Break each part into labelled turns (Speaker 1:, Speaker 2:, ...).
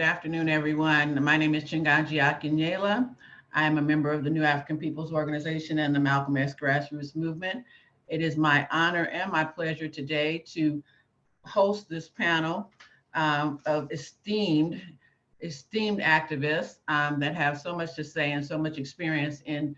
Speaker 1: Good afternoon, everyone. My name is Chinganji Akinyela. I am a member of the New African People's Organization and the Malcolm X Grassroots Movement. It is my honor and my pleasure today to host this panel of esteemed activists that have so much to say and so much experience in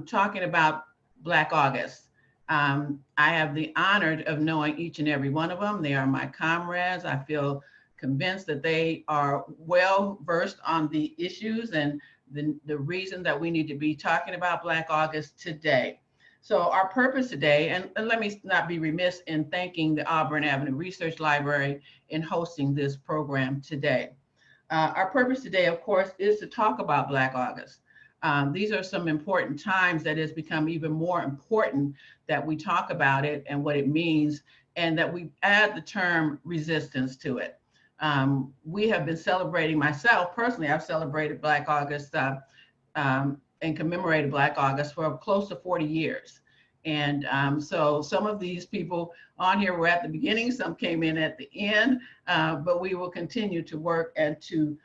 Speaker 1: talking about Black August. I have the honor of knowing each and every one of them. They are my comrades. I feel convinced that they are well versed on the issues and the reason that we need to be talking about Black August today. So our purpose today, and let me not be remiss in thanking the Auburn Avenue Research Library in hosting this program today. Our purpose today, of course, is to talk about Black August. These are some important times that has become even more important that we talk about it and what it means, and that we add the term resistance to it. We have been celebrating, myself personally, I've celebrated Black August and commemorated Black August for close to 40 years. And so some of these people on here were at the beginning, some came in at the end, but we will continue to work and to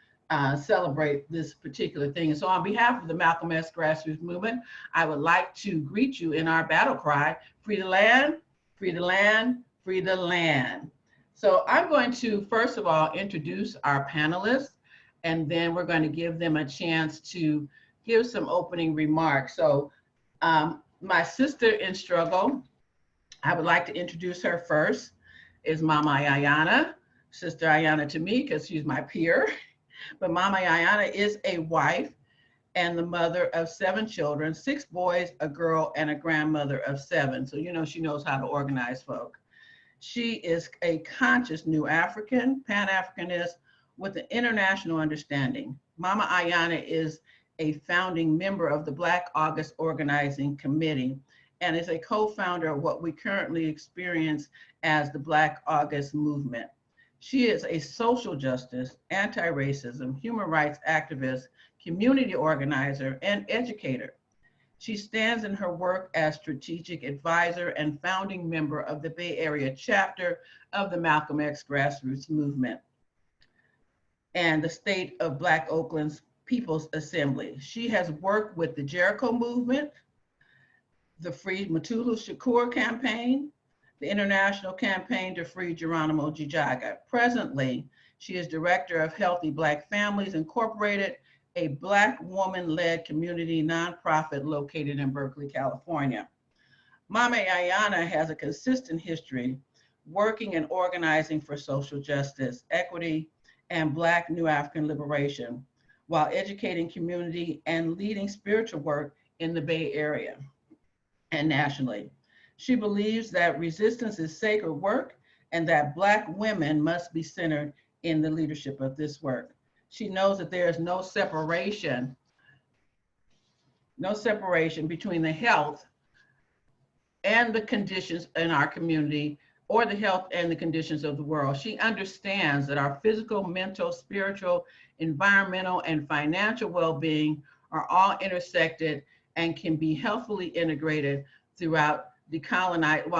Speaker 1: celebrate this particular thing. And so on behalf of the Malcolm X Grassroots Movement, I would like to greet you in our battle cry, free the land, free the land, free the land. So I'm going to, first of all, introduce our panelists, and then we're going to give them a chance to give some opening remarks. So my sister in struggle, I would like to introduce her first, is Mama Ayana, Sister Ayana to me, because she's my peer. But Mama Ayana is a wife and the mother of 7 children, 6 boys, a girl, and a grandmother of 7. So, you know, she knows how to organize folk. She is a conscious New African, Pan-Africanist with an international understanding. Mama Ayana is a founding member of the Black August Organizing Committee and is a co-founder of what we currently experience as the Black August Movement. She is a social justice, anti-racism, human rights activist, community organizer, and educator. She stands in her work as strategic advisor and founding member of the Bay Area chapter of the Malcolm X Grassroots Movement and the state of Black Oakland's People's Assembly. She has worked with the Jericho Movement, the Free Mutulu Shakur campaign, the International Campaign to Free Geronimo Jijaga. Presently, she is director of Healthy Black Families Incorporated, a Black woman-led community nonprofit located in Berkeley, California. Mama Ayana has a consistent history working and organizing for social justice, equity, and Black New African liberation, while educating community and leading spiritual work in the Bay Area and nationally. She believes that resistance is sacred work and that Black women must be centered in the leadership of this work. She knows that there is no separation between the health and the conditions in our community or the health and the conditions of the world. She understands that our physical, mental, spiritual, environmental, and financial well-being are all intersected and can be healthfully integrated throughout decolonizing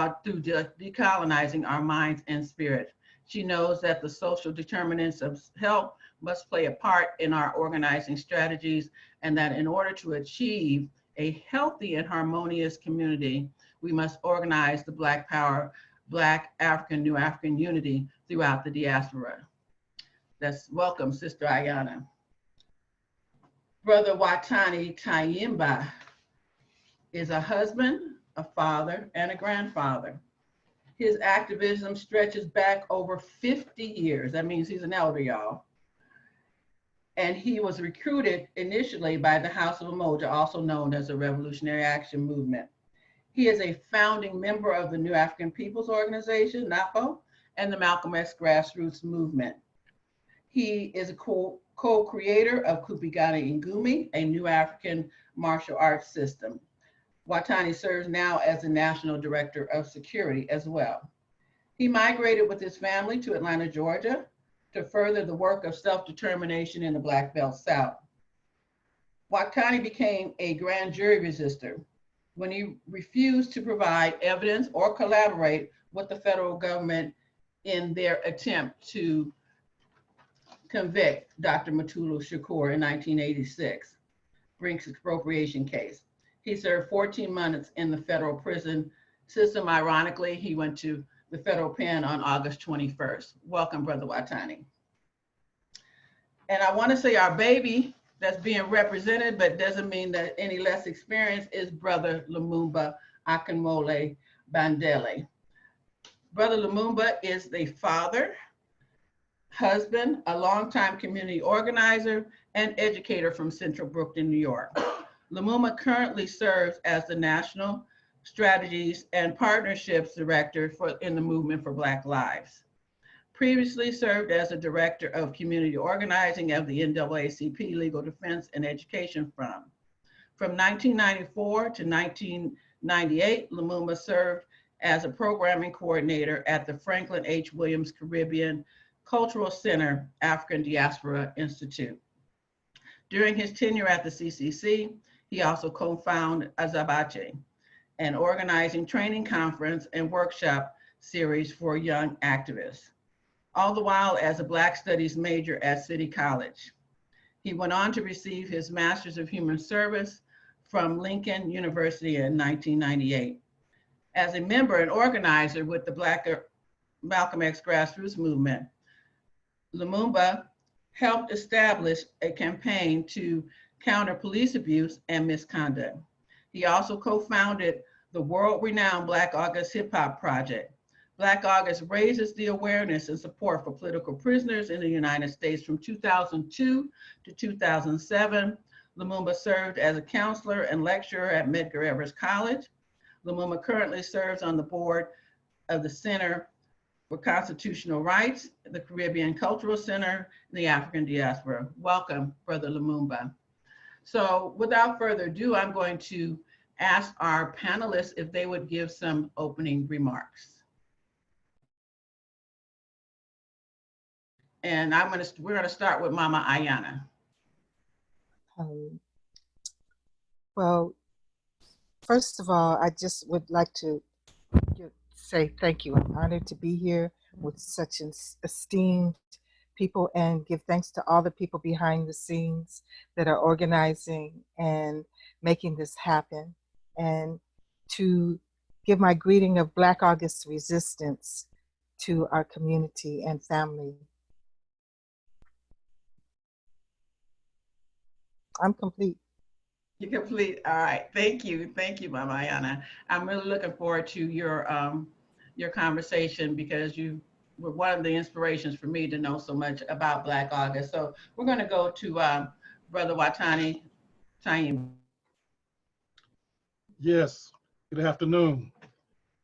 Speaker 1: our minds and spirit. She knows that the social determinants of health must play a part in our organizing strategies, and that in order to achieve a healthy and harmonious community, we must organize the Black power, Black African, New African unity throughout the diaspora. Let's welcome Sister Ayana. Brother Watani Tyehimba is a husband, a father, and a grandfather. His activism stretches back over 50 years. That means he's an elder, y'all. And he was recruited initially by the House of Umoja, also known as the Revolutionary Action Movement. He is a founding member of the New African People's Organization, NAPO, and the Malcolm X Grassroots Movement. He is a co-creator of Kupigani Ngumi, a New African martial arts system. Watani serves now as the National Director of Security as well. He migrated with his family to Atlanta, Georgia, to further the work of self-determination in the Black Belt South. Watani became a grand jury resistor when he refused to provide evidence or collaborate with the federal government in their attempt to convict Dr. Mutulu Shakur in 1986, Brink's expropriation case. He served 14 months in the federal prison system. Ironically, he went to the federal pen on August 21st. Welcome, Brother Watani. And I want to say our baby that's being represented, but doesn't mean that any less experienced, is Brother Lumumba Bandele. Brother Lumumba is the father, husband, a longtime community organizer, and educator from Central Brooklyn, New York. Lumumba currently serves as the National Strategies and Partnerships Director in the Movement for Black Lives. Previously served as a Director of Community Organizing of the NAACP Legal Defense and Education Fund. From 1994 to 1998, Lumumba served as a programming coordinator at the Franklin H. Williams Caribbean Cultural Center African Diaspora Institute. During his tenure at the CCC, he also co-founded Azabache, an organizing training conference and workshop series for young activists, all the while as a Black Studies major at City College. He went on to receive his Master's of Human Service from Lincoln University in 1998. As a member and organizer with the Black Malcolm X grassroots movement, Lumumba helped establish a campaign to counter police abuse and misconduct. He also co-founded the world-renowned Black August HipHop project. Black August raises the awareness and support for political prisoners in the United States. From 2002 to 2007, Lumumba served as a counselor and lecturer at Medgar Evers College. Lumumba currently serves on the board of the Center for Constitutional Rights, the Caribbean Cultural Center, and the African Diaspora. Welcome, Brother Lumumba. So without further ado, I'm going to ask our panelists if they would give some opening remarks. And we're gonna start with Mama Ayana.
Speaker 2: Well, first of all, I just would like to say thank you. I'm honored to be here with such esteemed people, and give thanks to all the people behind the scenes that are organizing and making this happen, and to give my greeting of Black August resistance to our community and family. I'm complete.
Speaker 1: You're complete. All right. Thank you. Thank you, Mama Ayana. I'm really looking forward to your conversation, because you were one of the inspirations for me to know so much about Black August. So we're going to go to Brother Watani Tyehimba.
Speaker 3: Yes. Good afternoon.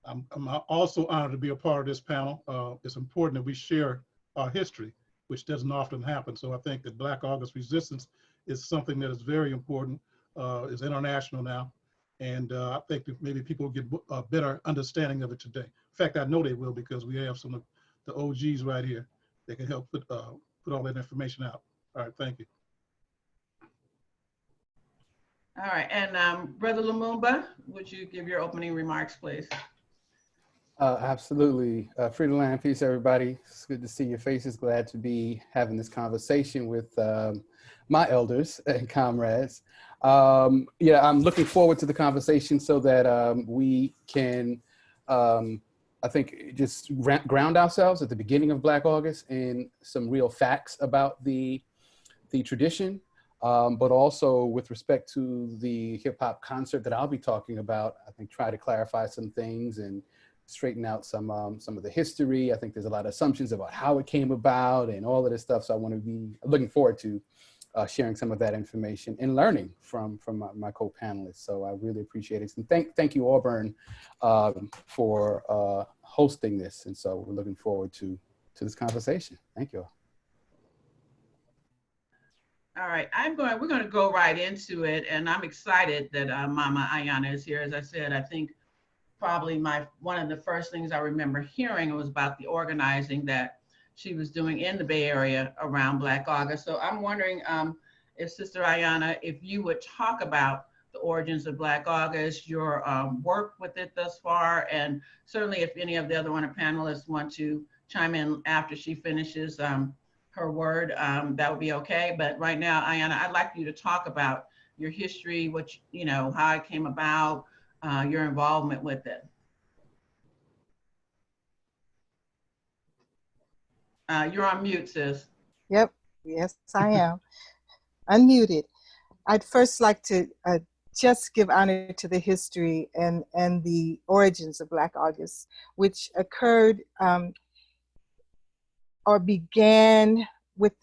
Speaker 3: I'm also honored to be a part of this panel. It's important that we share our history, which doesn't often happen. So I think that Black August resistance is something that is very important. Is international now, and I think that maybe people will get a better understanding of it today. In fact, I know they will, because we have some of the OGs right here that can help put all that information out. All right, thank you.
Speaker 1: All right, and Brother Lumumba, would you give your opening remarks, please?
Speaker 4: Absolutely. Free to land, peace, everybody. It's good to see your faces. Glad to be having this conversation with my elders and comrades. Yeah, I'm looking forward to the conversation so that we can, I think, just ground ourselves at the beginning of Black August in some real facts about the tradition, but also with respect to the hip hop concert that I'll be talking about. I think try to clarify some things and straighten out some of the history. I think there's a lot of assumptions about how it came about and all of this stuff. So I want to be looking forward to sharing some of that information and learning from my co-panelists. So I really appreciate it. And thank you, Auburn, for hosting this. And so we're looking forward to this conversation. Thank you all.
Speaker 1: All right, we're going to go right into it. And I'm excited that Mama Ayana is here. As I said, I think probably one of the first things I remember hearing was about the organizing that she was doing in the Bay Area around Black August. So I'm wondering if Sister Ayana, if you would talk about the origins of Black August, your work with it thus far, and certainly if any of the other panelists want to chime in after she finishes her per word, that would be okay. But right now, Ayana, I'd like you to talk about your history, how it came about, your involvement with it. You're on mute, sis.
Speaker 2: Yep, yes, I am. Unmuted. I'd first like to just give honor to the history and the origins of Black August, which occurred or began with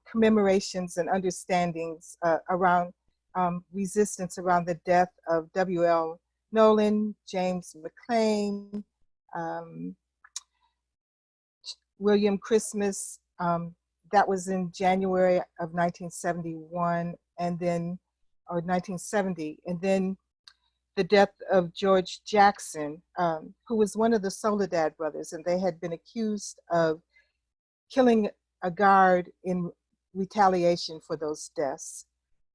Speaker 2: commemorations and understandings around resistance around the death of W.L. Nolan, James McLean, William Christmas. That was in January of 1971, and then, or 1970, and then the death of George Jackson, who was one of the Soledad brothers, and they had been accused of killing a guard in retaliation for those deaths.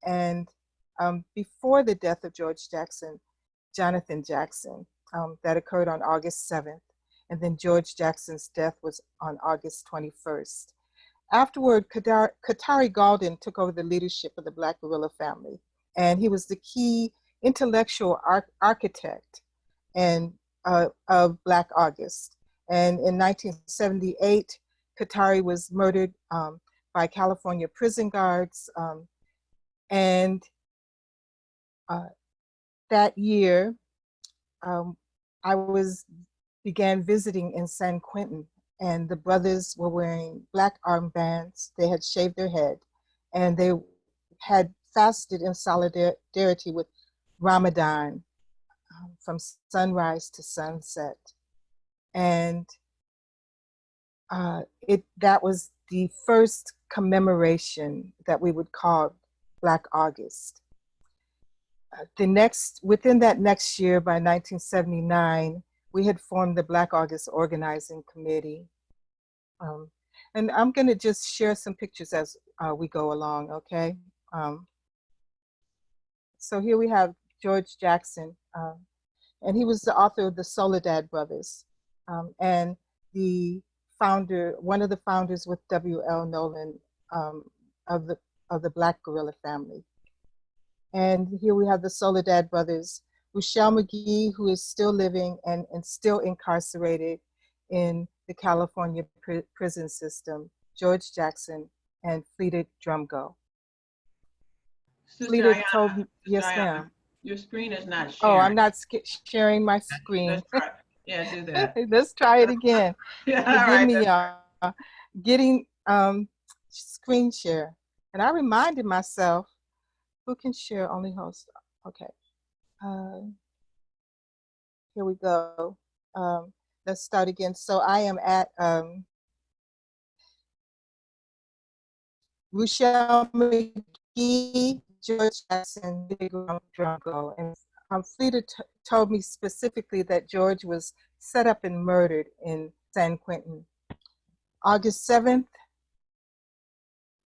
Speaker 2: And before the death of George Jackson, Jonathan Jackson, that occurred on August 7th. And then George Jackson's death was on August 21st. Afterward, Qatari Gaulden took over the leadership of the Black guerrilla family. And he was the key intellectual architect of Black August. And in 1978, Qatari was murdered by California prison guards. That year, I began visiting in San Quentin, and the brothers were wearing black armbands. They had shaved their head, and they had fasted in solidarity with Ramadan from sunrise to sunset. And that was the first commemoration that we would call Black August. Within that next year, by 1979, we had formed the Black August Organizing Committee. And I'm gonna just share some pictures as we go along, okay? So here we have George Jackson, and he was the author of the Soledad Brothers, and one of the founders with W.L. Nolan of the Black guerrilla family. And here we have the Soledad Brothers, Rochelle McGee, who is still living and still incarcerated in the California prison system, George Jackson, and Fleeta Drumgo. Fleeta told me, yes, ma'am.
Speaker 1: Your screen is not sharing.
Speaker 2: Oh, I'm not sharing my screen.
Speaker 1: Yeah, do that.
Speaker 2: Let's try it again.
Speaker 1: Yeah,
Speaker 2: Forgive me, y'all. Getting screen share. And I reminded myself, who can share? Only host. Okay. Here we go. Let's start again. So I am at Rochelle McGee, George Jackson, Drumgo, and Fleeta told me specifically that George was set up and murdered in San Quentin. August 7th,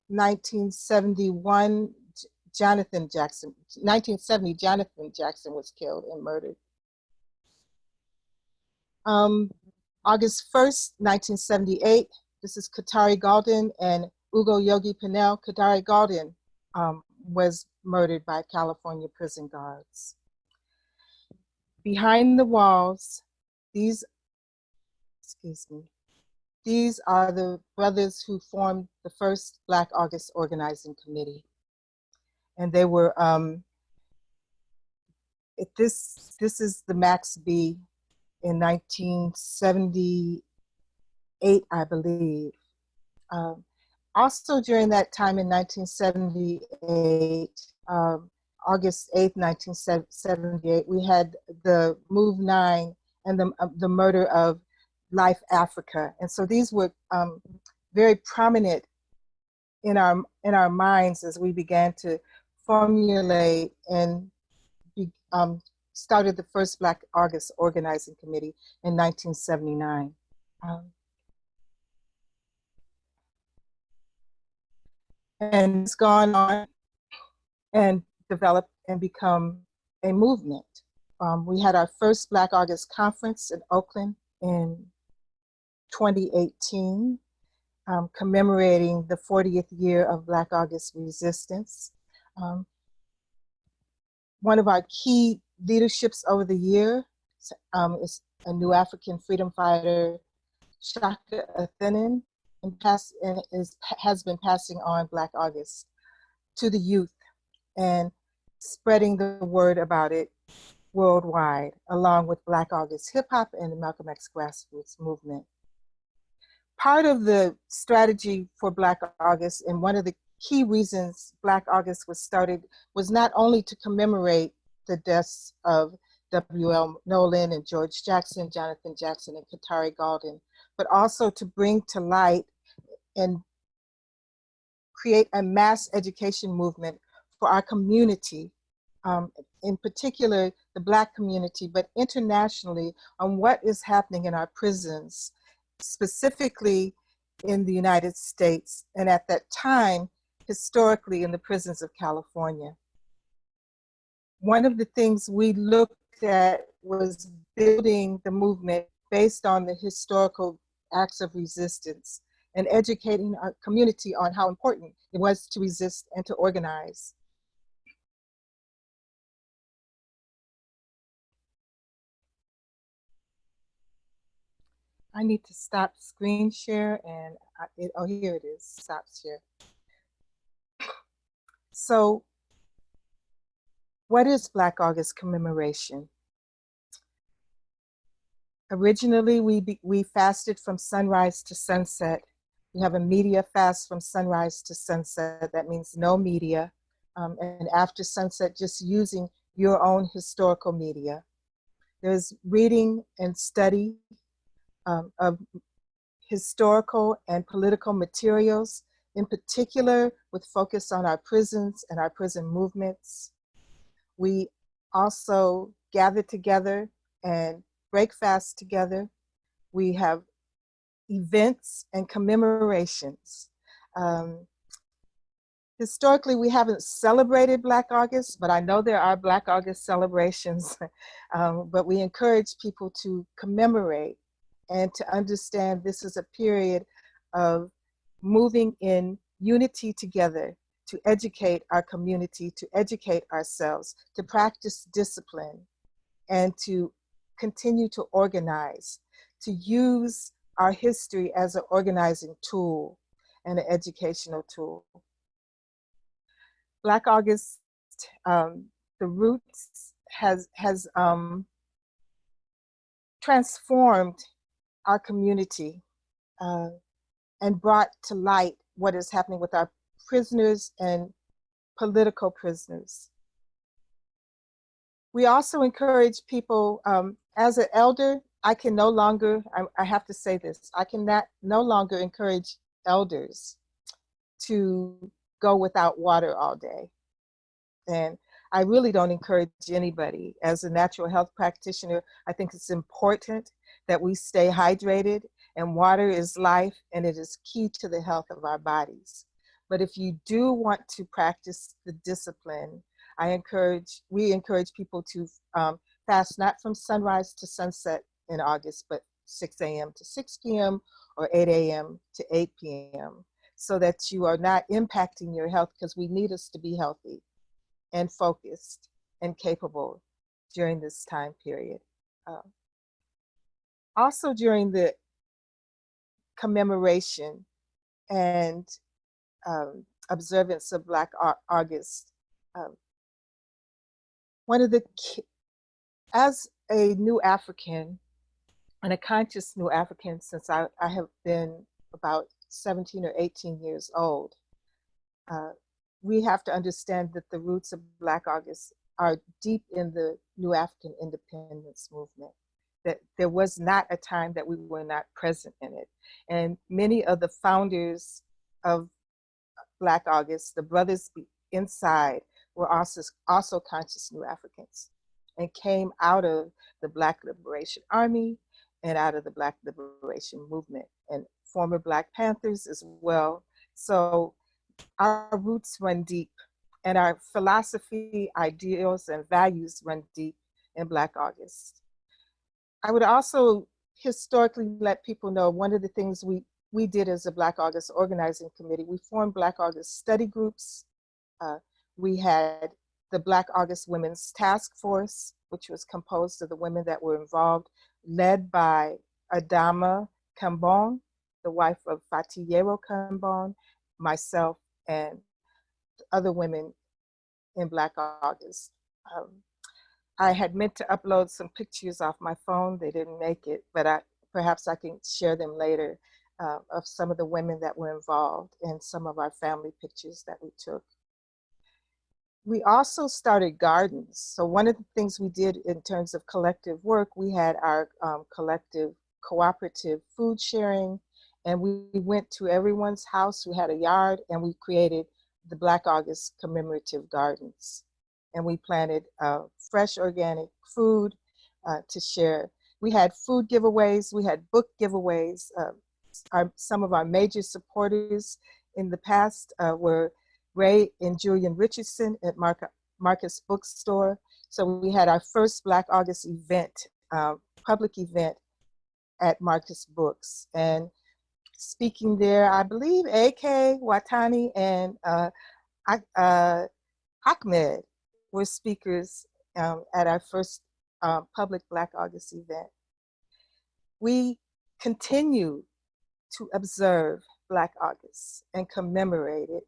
Speaker 2: 1970, Jonathan Jackson was killed and murdered. August 1st, 1978, this is Qatari Gaulden and Ugo Yogi Pinel. Qatari Gaulden was murdered by California prison guards. Behind the walls, these are the brothers who formed the first Black August Organizing Committee. And they were, this is the Max B in 1978, I believe. Also during that time in 1978, August 8th, 1978, we had the Move 9 and the murder of Life Africa. And so these were very prominent in our minds as we began to formulate and started the first Black August Organizing Committee in 1979. And it's gone on and developed and become a movement. We had our first Black August conference in Oakland in 2018. commemorating the 40th year of Black August resistance. One of our key leaderships over the year is a new African freedom fighter, Shaka Athenin, has been passing on Black August to the youth and spreading the word about it worldwide, along with Black August HipHop and the Malcolm X grassroots movement. Part of the strategy for Black August, and one of the key reasons Black August was started, was not only to commemorate the deaths of W.L. Nolan and George Jackson, Jonathan Jackson, and Katari Gaulden, but also to bring to light and create a mass education movement for our community, in particular the Black community, but internationally, on what is happening in our prisons, specifically in the United States, and at that time, historically in the prisons of California. One of the things we looked at was building the movement based on the historical acts of resistance and educating our community on how important it was to resist and to organize. I need to stop screen share and, oh, here it is, stop share. So what is Black August Commemoration? Originally, we fasted from sunrise to sunset. We have a media fast from sunrise to sunset. That means no media. And after sunset, just using your own historical media. There's reading and study of historical and political materials, in particular with focus on our prisons and our prison movements. We also gather together and break fast together. We have events and commemorations. Historically, we haven't celebrated Black August, but I know there are Black August celebrations. But we encourage people to commemorate and to understand this is a period of moving in unity together to educate our community, to educate ourselves, to practice discipline, and to continue to organize, to use our history as an organizing tool and an educational tool. Black August, the roots has transformed our community and brought to light what is happening with our prisoners and political prisoners. We also encourage people, as an elder, I can no longer, I have to say this, I cannot no longer encourage elders to go without water all day. And I really don't encourage anybody. As a natural health practitioner, I think it's important that we stay hydrated, and water is life, and it is key to the health of our bodies. But if you do want to practice the discipline, we encourage people to fast not from sunrise to sunset in August, but 6 a.m. to 6 p.m. or 8 a.m. to 8 p.m. so that you are not impacting your health, because we need us to be healthy and focused and capable during this time period. Also during the commemoration and observance of Black August, as a new African, and a conscious new African since I have been about 17 or 18 years old, we have to understand that the roots of Black August are deep in the new African independence movement, that there was not a time that we were not present in it. And many of the founders of Black August, the brothers inside, were also conscious new Africans and came out of the Black Liberation Army and out of the Black Liberation Movement, and former Black Panthers as well. So our roots run deep, and our philosophy, ideals, and values run deep in Black August. I would also historically let people know one of the things we we did as a Black August organizing committee, we formed Black August study groups. We had the Black August Women's Task Force, which was composed of the women that were involved, led by Adama Kambon, the wife of Fatiyero Kambon, myself, and other women in Black August. I had meant to upload some pictures off my phone. They didn't make it, but perhaps I can share them later of some of the women that were involved and some of our family pictures that we took. We also started gardens. So one of the things we did in terms of collective work, we had our collective cooperative food sharing, and we went to everyone's house who had a yard, and we created the Black August commemorative gardens. And we planted fresh organic food to share. We had food giveaways, we had book giveaways. Some of our major supporters in the past were Ray and Julian Richardson at Marcus Bookstore. So we had our first Black August event, public event at Marcus Books. And speaking there, I believe AK, Watani, and Ahmed were speakers at our first public Black August event. We continue to observe Black August and commemorate it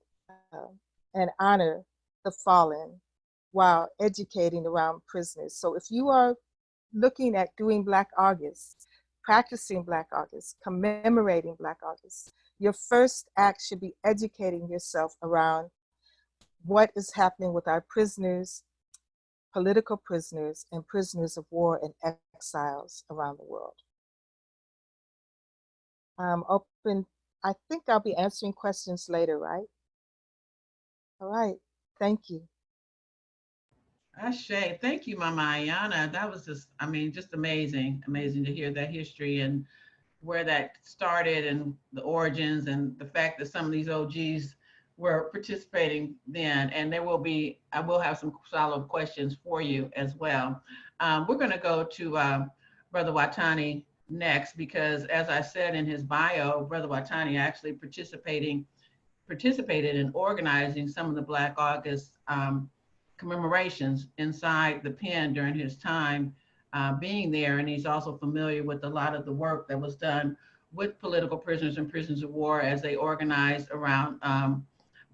Speaker 2: and honor the fallen while educating around prisoners. So if you are looking at doing Black August, practicing Black August, commemorating Black August, your first act should be educating yourself around what is happening with our prisoners, political prisoners, and prisoners of war and exiles around the world. Open. I think I'll be answering questions later, right? All right, thank you.
Speaker 1: Ashe, thank you, Mama Ayana. That was just, I mean, just amazing, amazing to hear that history and where that started and the origins and the fact that some of these OGs were participating then. And there will be, I will have some follow-up questions for you as well. We're gonna go to Brother Watani next, because as I said in his bio, Brother Watani actually participated in organizing some of the Black August commemorations inside the pen during his time being there. And he's also familiar with a lot of the work that was done with political prisoners and prisoners of war as they organized around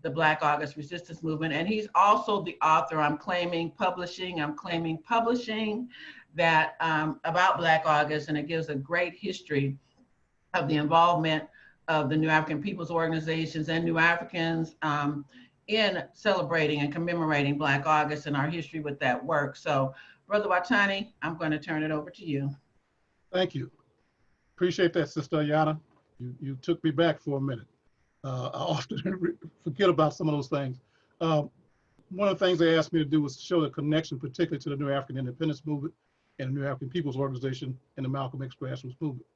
Speaker 1: the Black August resistance movement. And he's also the author, I'm claiming publishing that about Black August, and it gives a great history of the involvement of the New African Peoples Organizations and New Africans in celebrating and commemorating Black August and our history with that work. So Brother Watani, I'm going to turn it over to you.
Speaker 3: Thank you. Appreciate that, Sister Ayana. You took me back for a minute. I often forget about some of those things. One of the things they asked me to do was show the connection, particularly to the New African Independence Movement and the New African Peoples Organization and the Malcolm X grassroots movement.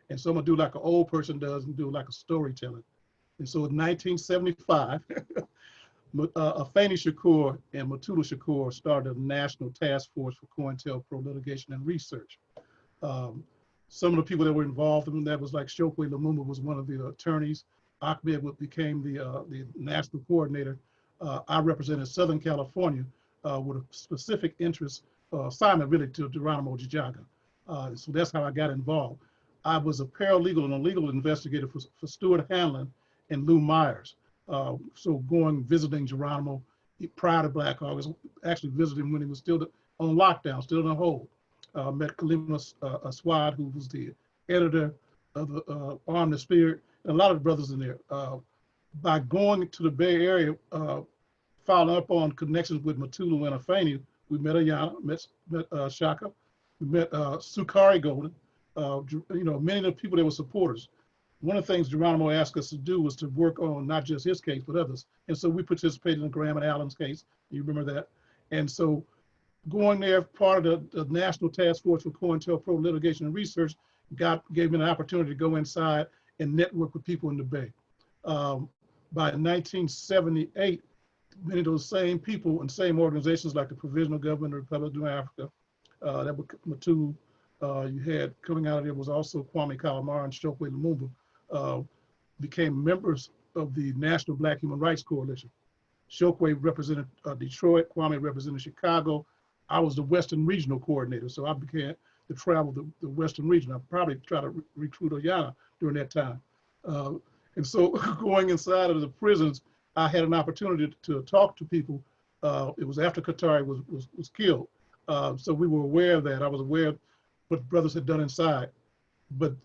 Speaker 3: And so I'm gonna do like an old person does and do like a storytelling. And so in 1975, Afeni Shakur and Mutulu Shakur started a national task force for COINTELPRO litigation and research. Some of the people that were involved in that was like Chokwe Lumumba was one of the attorneys. Ahmed became the national coordinator. I represented Southern California with a specific interest, assignment really to Geronimo Jijaga. So that's how I got involved. I was a paralegal and a legal investigator for Stuart Hanlon and Lou Myers. So going, visiting Geronimo prior to Black August, actually visiting when he was still on lockdown, still in a hold. Met Kalima Aswad, who was the editor of the Arm the Spirit, and a lot of the brothers in there. By going to the Bay Area, following up on connections with Mutulu and Afeni, we met Ayana, met Shaka, we met Sukari Golden, many of the people that were supporters. One of the things Geronimo asked us to do was to work on not just his case, but others. And so we participated in Graham and Allen's case. You remember that? And so going there, part of the National Task Force for COINTELPRO litigation and research, gave me an opportunity to go inside and network with people in the Bay. By 1978, many of those same people and same organizations like the Provisional Government of the Republic of New Africa, that were Matu, you had coming out of there was also Kwame Kalamaru and Chokwe Lumumba, became members of the National Black Human Rights Coalition. Chokwe represented Detroit, Kwame represented Chicago. I was the Western Regional Coordinator, so I began to travel the Western region. I probably tried to recruit Ayana during that time. And so going inside of the prisons, I had an opportunity to talk to people. It was after Qatari was killed. So we were aware of that. I was aware of what the brothers had done inside. But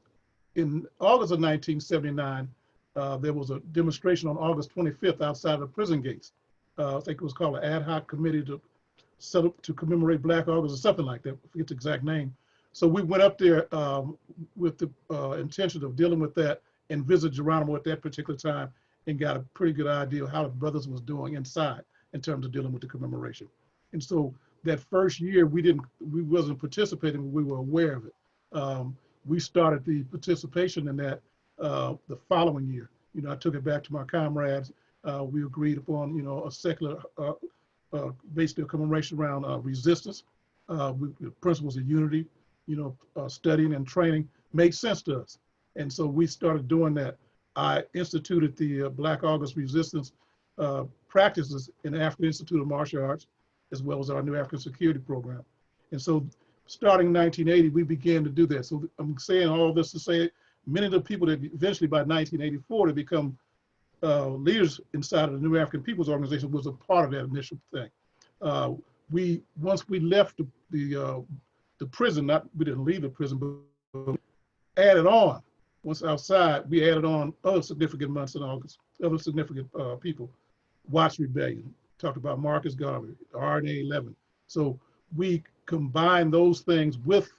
Speaker 3: in August of 1979, there was a demonstration on August 25th outside of the prison gates. I think it was called an ad hoc committee to set up to commemorate Black August or something like that. I forget the exact name. So we went up there with the intention of dealing with that and visit Geronimo at that particular time and got a pretty good idea of how the brothers was doing inside in terms of dealing with the commemoration. And so that first year we wasn't participating, but we were aware of it. We started the participation in that the following year. You know, I took it back to my comrades. We agreed upon, you know, a secular, basically a commemoration around resistance, principles of unity, you know, studying and training made sense to us. And so we started doing that. I instituted the Black August resistance practices in the African Institute of Martial Arts, as well as our new African Security Program. And so starting in 1980, we began to do that. So I'm saying all this to say many of the people that eventually by 1984 to become leaders inside of the New African Peoples Organization was a part of that initial thing. Once we left the prison, we didn't leave the prison, but added on. Once outside, we added on other significant months in August, other significant people. Watts Rebellion, talked about Marcus Garvey, the RNA 11. So we combined those things with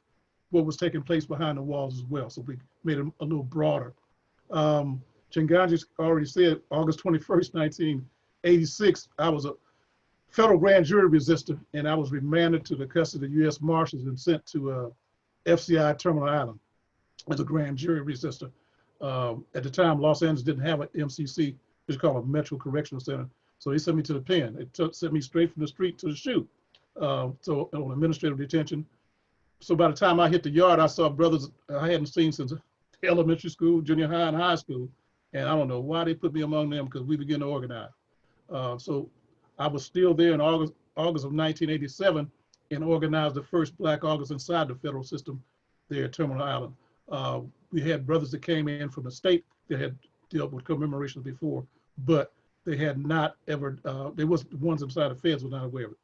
Speaker 3: what was taking place behind the walls as well. So we made it a little broader. Chinganji already said August 21st, 1986, I was a federal grand jury resistor, and I was remanded to the custody of U.S. Marshals and sent to FCI Terminal Island as a grand jury resistor. At the time, Los Angeles didn't have an MCC, which is called a Metro Correctional Center. So they sent me to the pen. It sent me straight from the street to the chute. So on administrative detention. So by the time I hit the yard, I saw brothers I hadn't seen since elementary school, junior high, and high school. And I don't know why they put me among them, because we began to organize. So I was still there in August of 1987 and organized the first Black August inside the federal system there at Terminal Island. We had brothers that came in from the state that had dealt with commemorations before, but they had not ever, they was the ones inside the feds were not aware of it.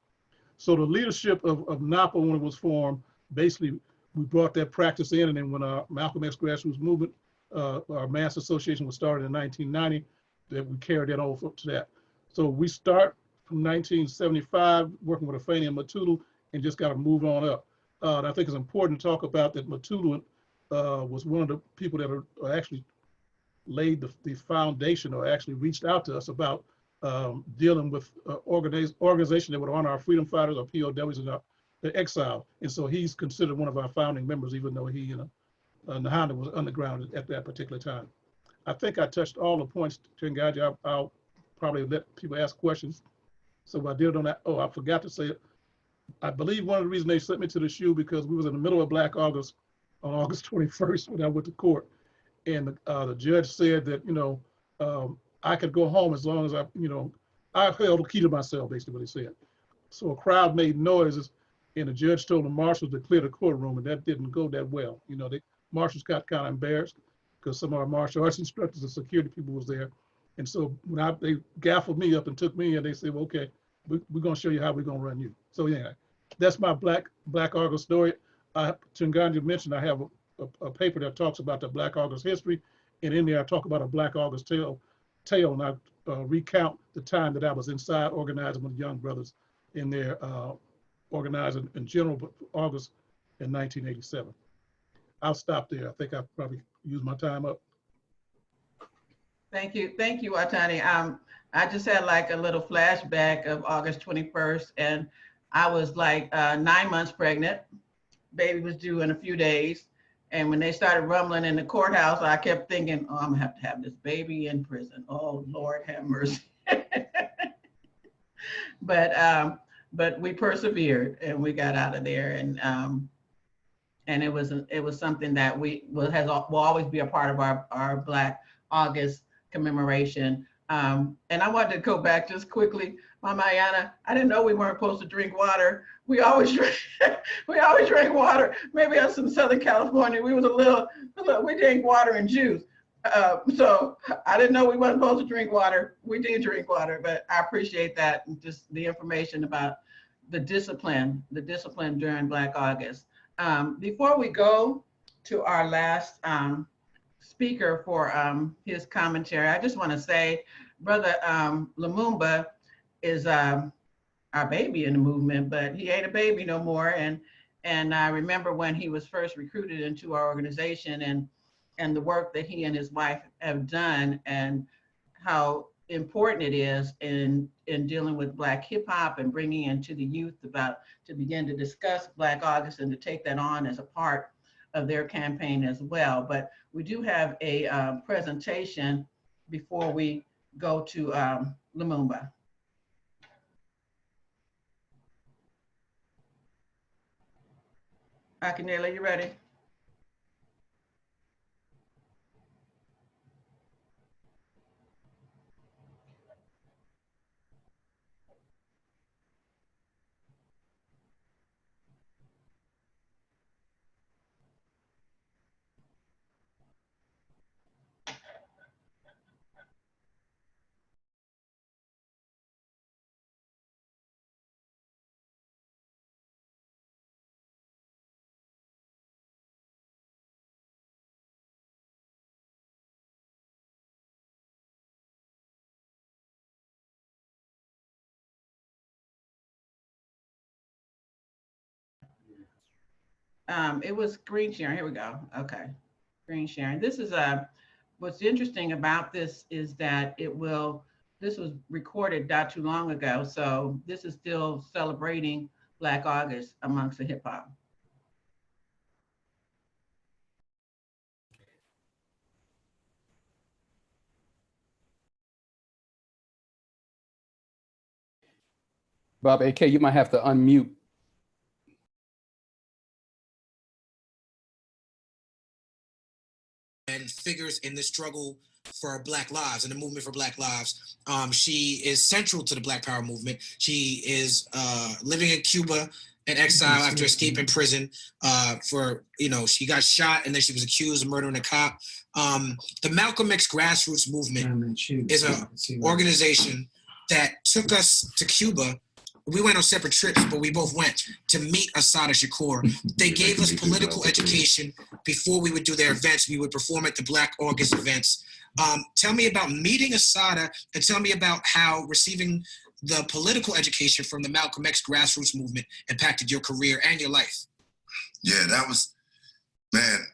Speaker 3: So the leadership of NAPA, when it was formed, basically we brought that practice in, and then when our Malcolm X grassroots movement, our mass association was started in 1990, that we carried that over to that. So we start from 1975 working with Afeni and Matutu and just got to move on up. And I think it's important to talk about that Matutu was one of the people that are actually laid the foundation or actually reached out to us about dealing with organization that would honor our freedom fighters, our POWs, and the exile. And so he's considered one of our founding members, even though he, Nahanda was underground at that particular time. I think I touched all the points, Chinganji. I'll probably let people ask questions. So I did on that. Oh, I forgot to say it. I believe one of the reasons they sent me to the SHU because we was in the middle of Black August on August 21st when I went to court. And the judge said that, I could go home as long as I held the key to my cell, basically what he said. So a crowd made noises and the judge told the marshals to clear the courtroom, and that didn't go that well. The marshals got kind of embarrassed because some of our martial arts instructors and security people was there. And so when they gaffled me up and took me in, they said, well, okay, we're gonna show you how we're gonna run you. So yeah, that's my Black August story. Chinganji mentioned I have a paper that talks about the Black August history, and in there I talk about a Black August tale, and I recount the time that I was inside organizing with young brothers in there, organizing in general, but August in 1987. I'll stop there. I think I probably used my time up.
Speaker 1: Thank you, Watani. I just had like a little flashback of August 21st, and I was like 9 months pregnant. Baby was due in a few days. And when they started rumbling in the courthouse, I kept thinking, oh, I'm gonna have to have this baby in prison. Oh, Lord have mercy. But we persevered and we got out of there. And it was something that will always be a part of our Black August commemoration. And I wanted to go back just quickly. Mama Ayana, I didn't know we weren't supposed to drink water. We always drink, we always drink water. Maybe us in Southern California, we was a little we drank water and juice. So I didn't know we weren't supposed to drink water. We did drink water, but I appreciate that, and just the information about the discipline during Black August. Before we go to our last speaker for his commentary, I just want to say, Brother Lumumba is our baby in the movement, but he ain't a baby no more. And I remember when he was first recruited into our organization, and the work that he and his wife have done, and how important it is in dealing with Black hip hop and bringing into the youth to begin to discuss Black August and to take that on as a part of their campaign as well. But we do have a presentation before we go to Lumumba. Akinyela, you ready? It was screen sharing. Here we go. Okay, screen sharing. This is what's interesting about this is that this was recorded not too long ago. So this is still celebrating Black August amongst the hip hop.
Speaker 4: Bob AK, you might have to unmute.
Speaker 5: And figures in the struggle for Black lives and the movement for Black lives. She is central to the Black Power movement. She is living in Cuba in exile after escaping prison she got shot and then she was accused of murdering a cop. The Malcolm X grassroots movement is an organization that took us to Cuba. We went on separate trips, but we both went to meet Assata Shakur. They gave us political education before we would do their events. We would perform at the Black August events. Tell me about meeting Assata, and tell me about how receiving the political education from the Malcolm X grassroots movement impacted your career and your life.
Speaker 6: Yeah, that was, man,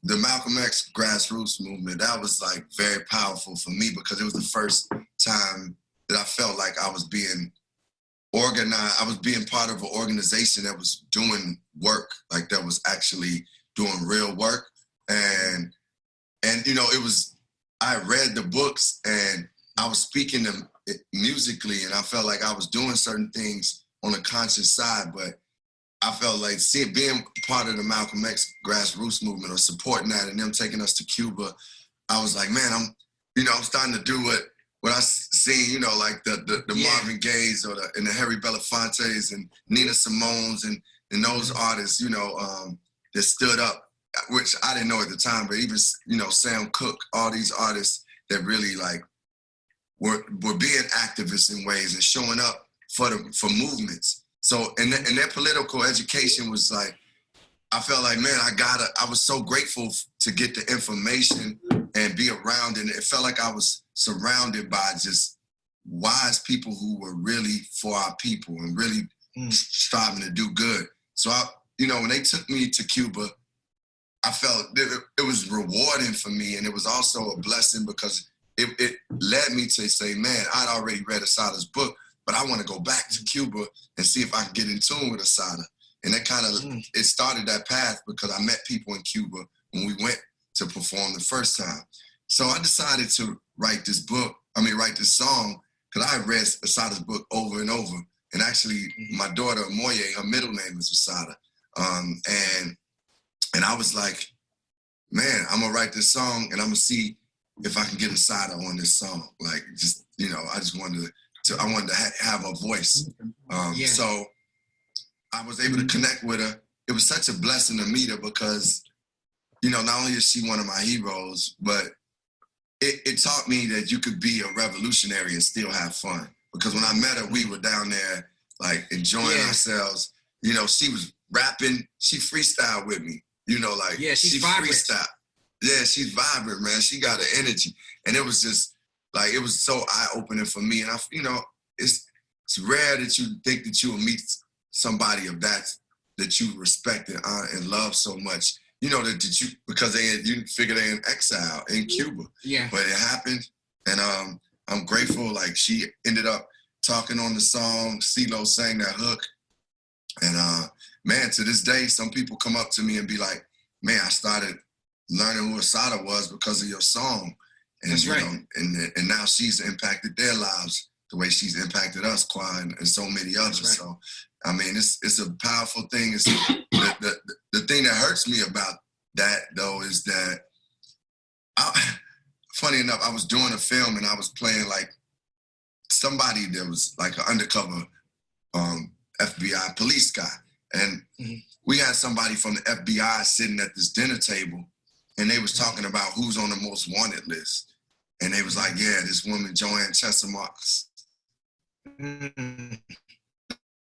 Speaker 6: the Malcolm X grassroots movement, that was like very powerful for me because it was the first time that I felt like I was being organized. I was being part of an organization that was doing work, like that was actually doing real work. And it was, I read the books and I was speaking them musically, and I felt like I was doing certain things on a conscious side, but I felt like being part of the Malcolm X grassroots movement or supporting that and them taking us to Cuba, I was like, man, I'm starting to do what I seen, like the Marvin Gayes and the Harry Belafontes and Nina Simone's and those artists, that stood up, which I didn't know at the time, but even, Sam Cooke, all these artists that really like were being activists in ways and showing up for movements. So, and their political education was like, I felt like, man, I was so grateful to get the information and be around, and it felt like I was surrounded by just wise people who were really for our people and really striving to do good. So when they took me to Cuba, I felt it was rewarding for me, and it was also a blessing because it led me to say, man, I'd already read Assata's book, but I want to go back to Cuba and see if I can get in tune with Assata. And that kind of, it started that path because I met people in Cuba when we went to perform the first time. So I decided to write this song, because I had read Assata's book over and over. And actually, my daughter, Moye, her middle name is Assata. And I was like, man, I'm gonna write this song and I'm gonna see if I can get a side on this song. Like, just, you know, I just wanted to have a voice. So I was able to connect with her. It was such a blessing to meet her because, you know, not only is she one of my heroes, but it taught me that you could be a revolutionary and still have fun. Because when I met her, we were down there, like, enjoying ourselves. You know, she was rapping, she freestyled with me. You know, like, she freestyled. Yeah, she's vibrant, man. She got an energy. And it was just, like, it was so eye-opening for me. And, you know, it's rare that you think that you will meet somebody of that you respect and honor and love so much. You know, because you figure they're in exile in Cuba. Yeah. But it happened. And I'm grateful. Like, she ended up talking on the song. CeeLo sang that hook. And man, to this day, some people come up to me and be like, man, I started learning who Assata was because of your song. And, that's right. And now she's impacted their lives the way she's impacted us, Kwa, and so many others. Right. So, I mean, it's a powerful thing. It's the thing that hurts me about that, though, is that, funny enough, I was doing a film and I was playing like somebody that was like an undercover FBI police guy. And we had somebody from the FBI sitting at this dinner table and they was talking about who's on the most wanted list. And they was like, yeah, this woman, Joanne Chesamarks.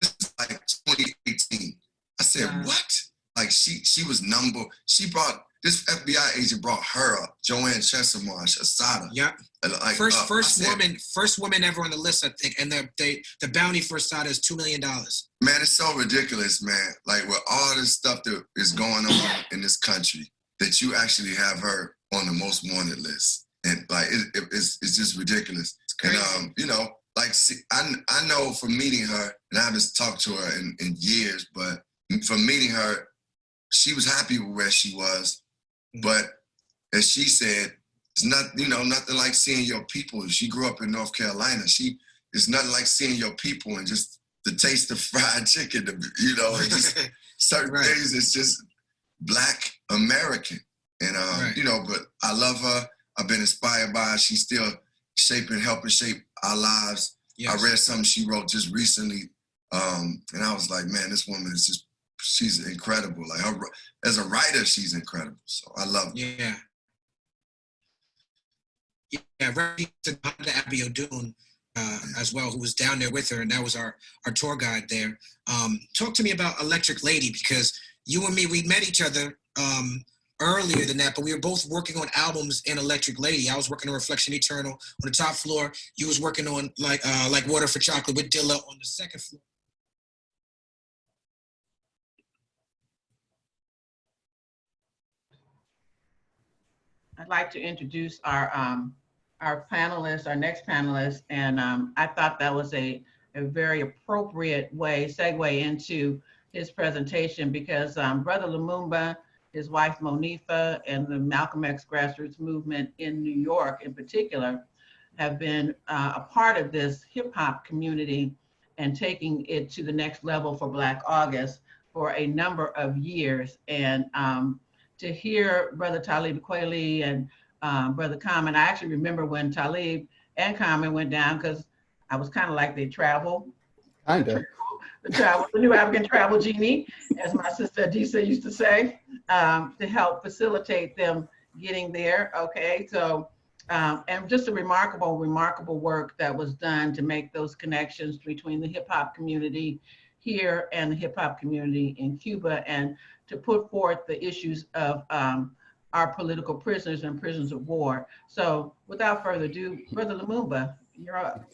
Speaker 6: This is like 2018. I said, what? Like she was this FBI agent brought her up, Joanne Chesamarks, Assata. Yep. Like, first woman ever on the list, I think. And the bounty for Assata is $2 million. Man, it's so ridiculous, man. Like, with all this stuff that is going on in this country, that you actually have her on the most wanted list. And like, it's just ridiculous. And you know, like, I know from meeting her, and I haven't talked to her in years, but from meeting her, she was happy with where she was. But as she said, it's not, you know, nothing like seeing your people. She grew up in North Carolina. It's nothing like seeing your people and just the taste of fried chicken, you know, and just certain things. It's just Black American. And, you know, but I love her. I've been inspired by her. She's still helping shape our lives. Yes. I read something she wrote just recently. And I was like, man, this woman is just, she's incredible. Like, as a writer, she's incredible. So I love her. Yeah. Yeah, right to Abiodun as well, who was down there with her, and that was our tour guide there. Talk to me about Electric Lady, because you and me, we met each other earlier than that, but we were both working on albums in Electric Lady. I was working on Reflection Eternal on the top floor. You was working on like Water for Chocolate with Dilla on the second floor.
Speaker 1: I'd like to introduce our panelists, our next panelist, and I thought that was a very appropriate segue into his presentation, because Brother Lumumba, his wife Monifa, and the Malcolm X grassroots movement in New York in particular have been a part of this hip hop community and taking it to the next level for Black August for a number of years. And to hear Brother Talib Kweli and Brother Common, I actually remember when Talib and Common went down, because I was kind of like they travel. Kinda. The new African travel genie, as my sister Adisa used to say, to help facilitate them getting there. Okay, so and just a remarkable work that was done to make those connections between the hip hop community here and the hip hop community in Cuba, and to put forth the issues of our political prisoners and prisoners of war. So without further ado, Brother Lumumba, you're up.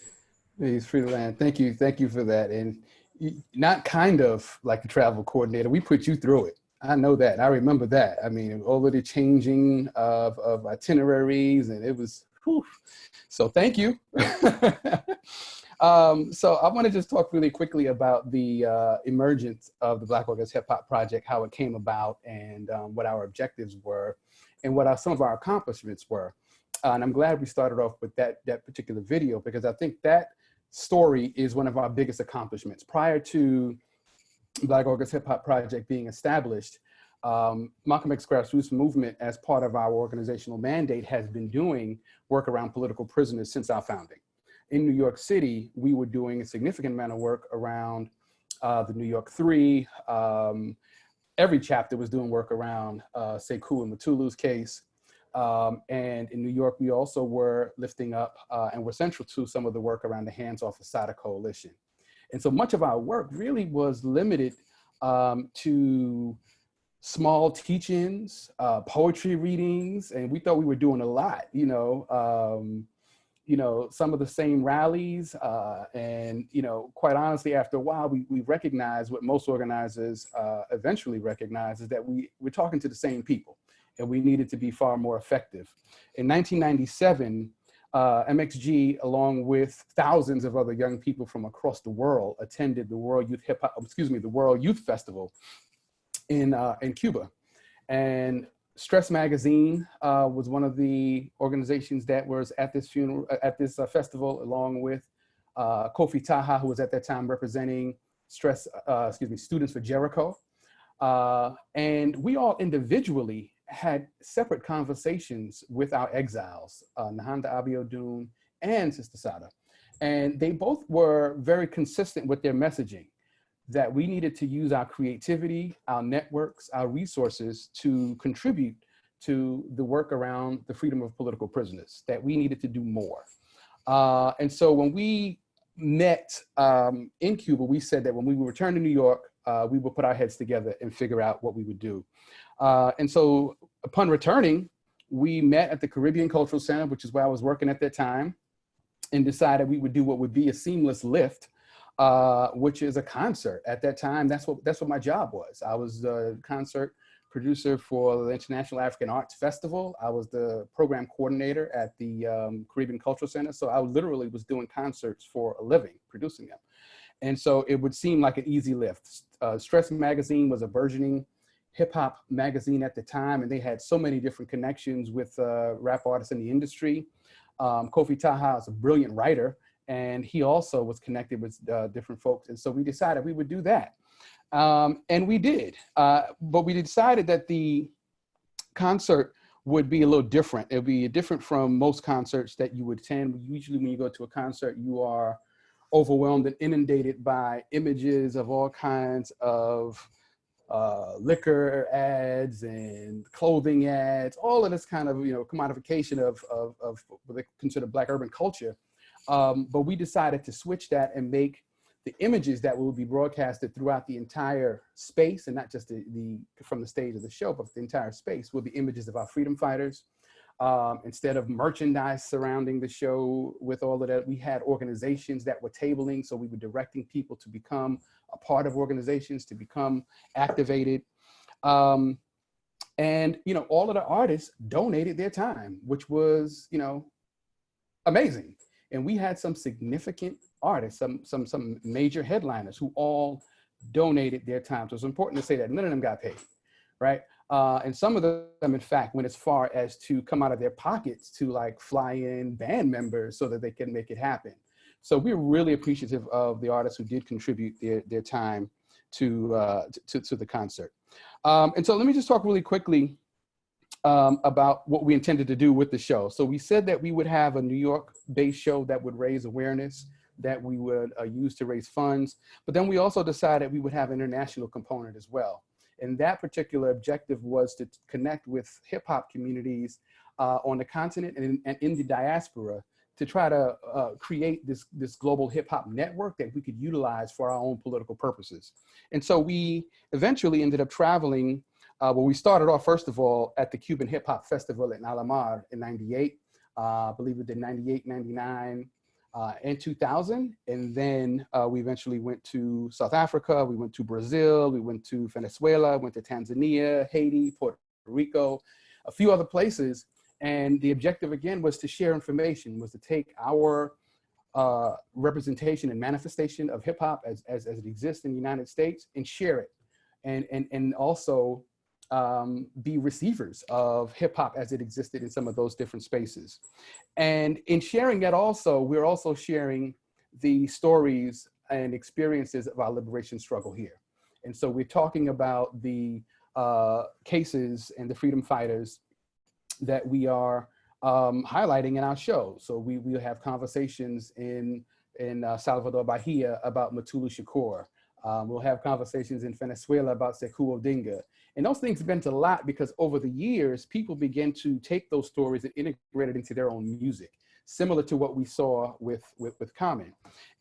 Speaker 4: He's free to land. Thank you for that. And not kind of like a travel coordinator, we put you through it. I know that, I remember that. I mean, all of the changing of itineraries, and it was, whew. So thank you. So I want to just talk really quickly about the emergence of the Black August Hip Hop Project, how it came about, and what our objectives were, and what some of our accomplishments were. And I'm glad we started off with that particular video, because I think that story is one of our biggest accomplishments. Prior to Black August Hip Hop Project being established, Malcolm X grassroots movement, as part of our organizational mandate, has been doing work around political prisoners since our founding. In New York City, we were doing a significant amount of work around the New York Three. Every chapter was doing work around Sekou and Matulu's case. And in New York, we also were lifting up and were central to some of the work around the Hands Off Assata Coalition. And so much of our work really was limited to small teach-ins, poetry readings, and we thought we were doing a lot, some of the same rallies, and quite honestly, after a while, we recognized what most organizers eventually recognize, is that we're talking to the same people, and we needed to be far more effective. In 1997, MXG, along with thousands of other young people from across the world, attended the World Youth Festival in Cuba. And Stress Magazine was one of the organizations that was at this festival, along with Kofi Taha, who was at that time representing Students for Jericho. And we all individually had separate conversations with our exiles, Nahanda Abiodun and Sister Sada. And they both were very consistent with their messaging, that we needed to use our creativity, our networks, our resources to contribute to the work around the freedom of political prisoners, that we needed to do more. And so when we met in Cuba, we said that when we would return to New York, we would put our heads together and figure out what we would do. And so upon returning, we met at the Caribbean Cultural Center, which is where I was working at that time, and decided we would do what would be a seamless lift, which is a concert. At that time, that's what my job was. I was the concert producer for the International African Arts Festival. I was the program coordinator at the Caribbean Cultural Center. So I literally was doing concerts for a living, producing them. And so it would seem like an easy lift. Stress Magazine was a burgeoning hip hop magazine at the time, and they had so many different connections with rap artists in the industry. Kofi Taha is a brilliant writer, and he also was connected with different folks. And so we decided we would do that. And we did, but we decided that the concert would be a little different. It would be different from most concerts that you would attend. Usually when you go to a concert, you are overwhelmed and inundated by images of all kinds of liquor ads and clothing ads, all of this kind of, commodification of what they consider Black urban culture. But we decided to switch that and make the images that will be broadcasted throughout the entire space, and not just from the stage of the show, but the entire space, will be images of our freedom fighters. Instead of merchandise surrounding the show with all of that, we had organizations that were tabling, so we were directing people to become a part of organizations, to become activated. And all of the artists donated their time, which was, amazing. And we had some significant artists, some major headliners who all donated their time. So it's important to say that none of them got paid, right? And some of them, in fact, went as far as to come out of their pockets to like fly in band members so that they can make it happen. So we're really appreciative of the artists who did contribute their time to the concert. And so let me just talk really quickly about what we intended to do with the show. So we said that we would have a New York-based show that would raise awareness, that we would use to raise funds. But then we also decided we would have an international component as well. And that particular objective was to connect with hip hop communities on the continent and in the diaspora to try to create this global hip hop network that we could utilize for our own political purposes. And so we eventually ended up traveling. We started off, first of all, at the Cuban Hip Hop Festival in Alamar in 98. I believe we did 98, 99, and 2000. And then we eventually went to South Africa, we went to Brazil, we went to Venezuela, went to Tanzania, Haiti, Puerto Rico, a few other places. And the objective, again, was to share information, was to take our representation and manifestation of hip hop as it exists in the United States and share it. And also be receivers of hip hop as it existed in some of those different spaces. And in sharing that also, we're also sharing the stories and experiences of our liberation struggle here. And so we're talking about the cases and the freedom fighters that we are highlighting in our show. So we'll have conversations in Salvador Bahia about Mutulu Shakur. We'll have conversations in Venezuela about Sekou Odinga. And those things meant a lot because over the years, people began to take those stories and integrate it into their own music, similar to what we saw with Common.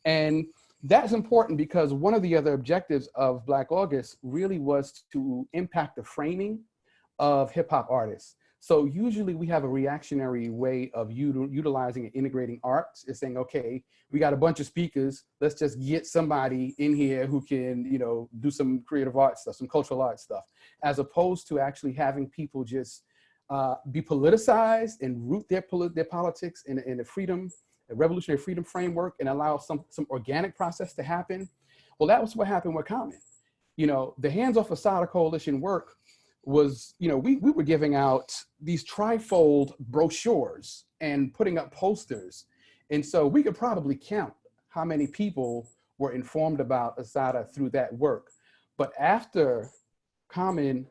Speaker 4: And that's important because one of the other objectives of Black August really was to impact the framing of hip hop artists. So usually we have a reactionary way of utilizing and integrating arts. It's saying, okay, we got a bunch of speakers. Let's just get somebody in here who can, you know, do some creative art stuff, some cultural art stuff, as opposed to actually having people just be politicized and root their politics in a revolutionary freedom framework and allow some organic process to happen. Well, that was what happened with Common. You know, the Hands Off Assata Coalition work was, you know, we were giving out these trifold brochures and putting up posters. And so we could probably count how many people were informed about Assata through that work. But after Common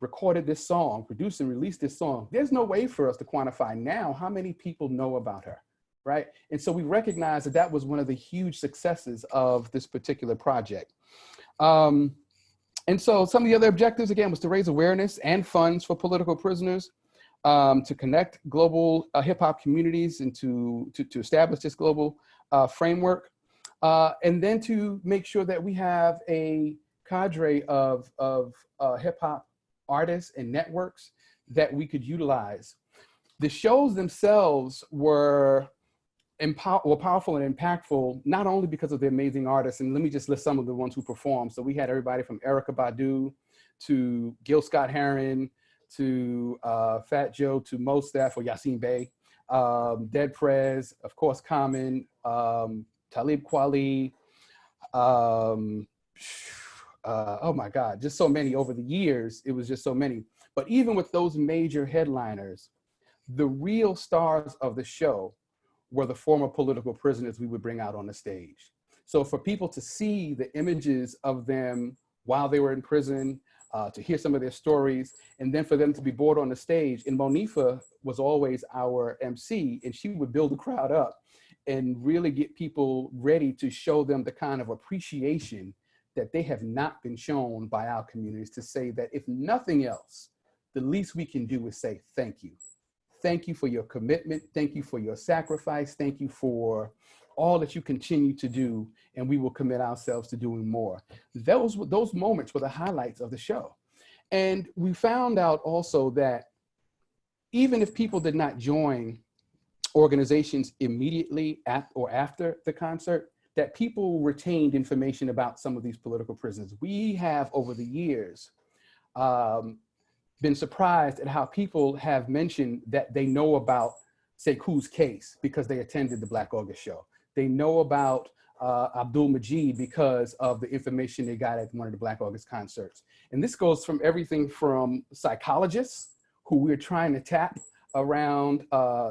Speaker 4: recorded this song, produced and released this song, there's no way for us to quantify now how many people know about her, right? And so we recognize that that was one of the huge successes of this particular project. And so some of the other objectives, again, was to raise awareness and funds for political prisoners, to connect global hip hop communities and to establish this global framework. And then to make sure that we have a cadre of hip hop artists and networks that we could utilize. The shows themselves were powerful and impactful, not only because of the amazing artists, and let me just list some of the ones who performed. So we had everybody from Erykah Badu to Gil Scott-Heron to Fat Joe to Mostaf or Yassine Bey, Dead Prez, of course, Common, Talib Kweli, oh my God, just so many over the years. It was just so many. But even with those major headliners, the real stars of the show were the former political prisoners we would bring out on the stage. So for people to see the images of them while they were in prison, to hear some of their stories, and then for them to be brought on the stage. And Monifa was always our MC, and she would build the crowd up and really get people ready to show them the kind of appreciation that they have not been shown by our communities, to say that if nothing else, the least we can do is say thank you. Thank you for your commitment. Thank you for your sacrifice. Thank you for all that you continue to do, and we will commit ourselves to doing more. Those moments were the highlights of the show. And we found out also that even if people did not join organizations immediately or after the concert, that people retained information about some of these political prisoners. We have, over the years, been surprised at how people have mentioned that they know about Sekou's case because they attended the Black August show. They know about Abdul Majid because of the information they got at one of the Black August concerts. And this goes from everything from psychologists who we're trying to tap around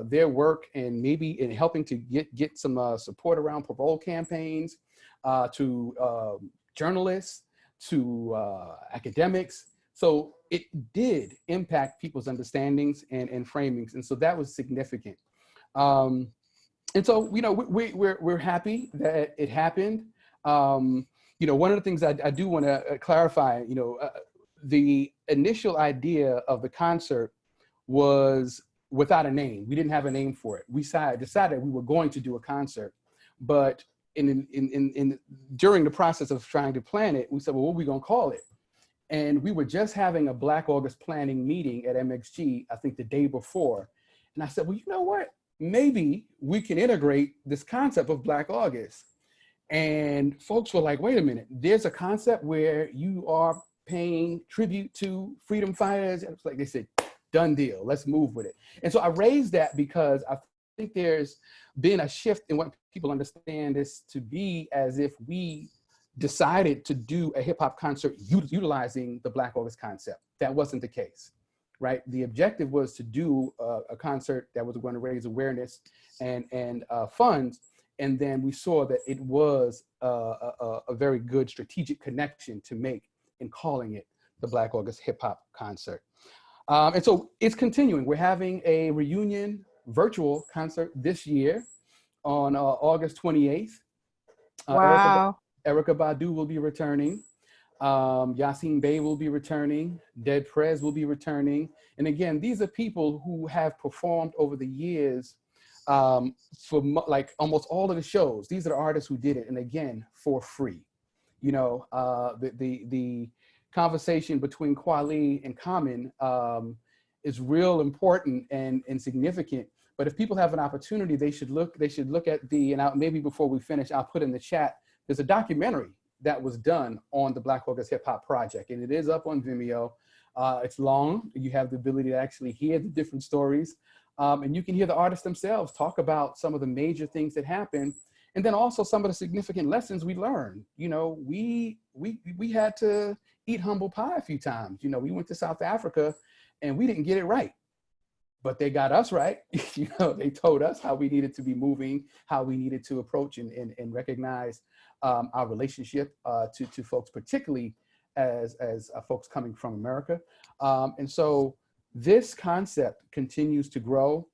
Speaker 4: their work and maybe in helping to get some support around parole campaigns, to journalists, to academics. So it did impact people's understandings and framings. And so that was significant. And so, you know, we're happy that it happened. You know, one of the things I do want to clarify, you know, the initial idea of the concert was without a name. We didn't have a name for it. We decided we were going to do a concert, but during the process of trying to plan it, we said, well, what are we gonna call it? And we were just having a Black August planning meeting at MXG, I think the day before. And I said, well, you know what? Maybe we can integrate this concept of Black August. And folks were like, wait a minute, there's a concept where you are paying tribute to freedom fighters. And it's like, they said, done deal, let's move with it. And so I raised that because I think there's been a shift in what people understand this to be, as if we decided to do a hip hop concert utilizing the Black August concept. That wasn't the case, right? The objective was to do a concert that was going to raise awareness and funds. And then we saw that it was a very good strategic connection to make in calling it the Black August hip hop concert. And so it's continuing. We're having a reunion virtual concert this year on August 28th.
Speaker 2: Wow.
Speaker 4: Erica Badu will be returning. Yassine Bey will be returning. Dead Prez will be returning. And again, these are people who have performed over the years for like almost all of the shows. These are the artists who did it, and again, for free. You know, the conversation between Kweli and Common is real important and significant. But if people have an opportunity, they should look at maybe before we finish, I'll put in the chat, there's a documentary that was done on the Black August Hip Hop Project, and it is up on Vimeo. It's long. You have the ability to actually hear the different stories. And you can hear the artists themselves talk about some of the major things that happened. And then also some of the significant lessons we learned. You know, we had to eat humble pie a few times. You know, we went to South Africa and we didn't get it right, but they got us right. You know, they told us how we needed to be moving, how we needed to approach and recognize our relationship to folks, particularly as folks coming from America. And so this concept continues to grow.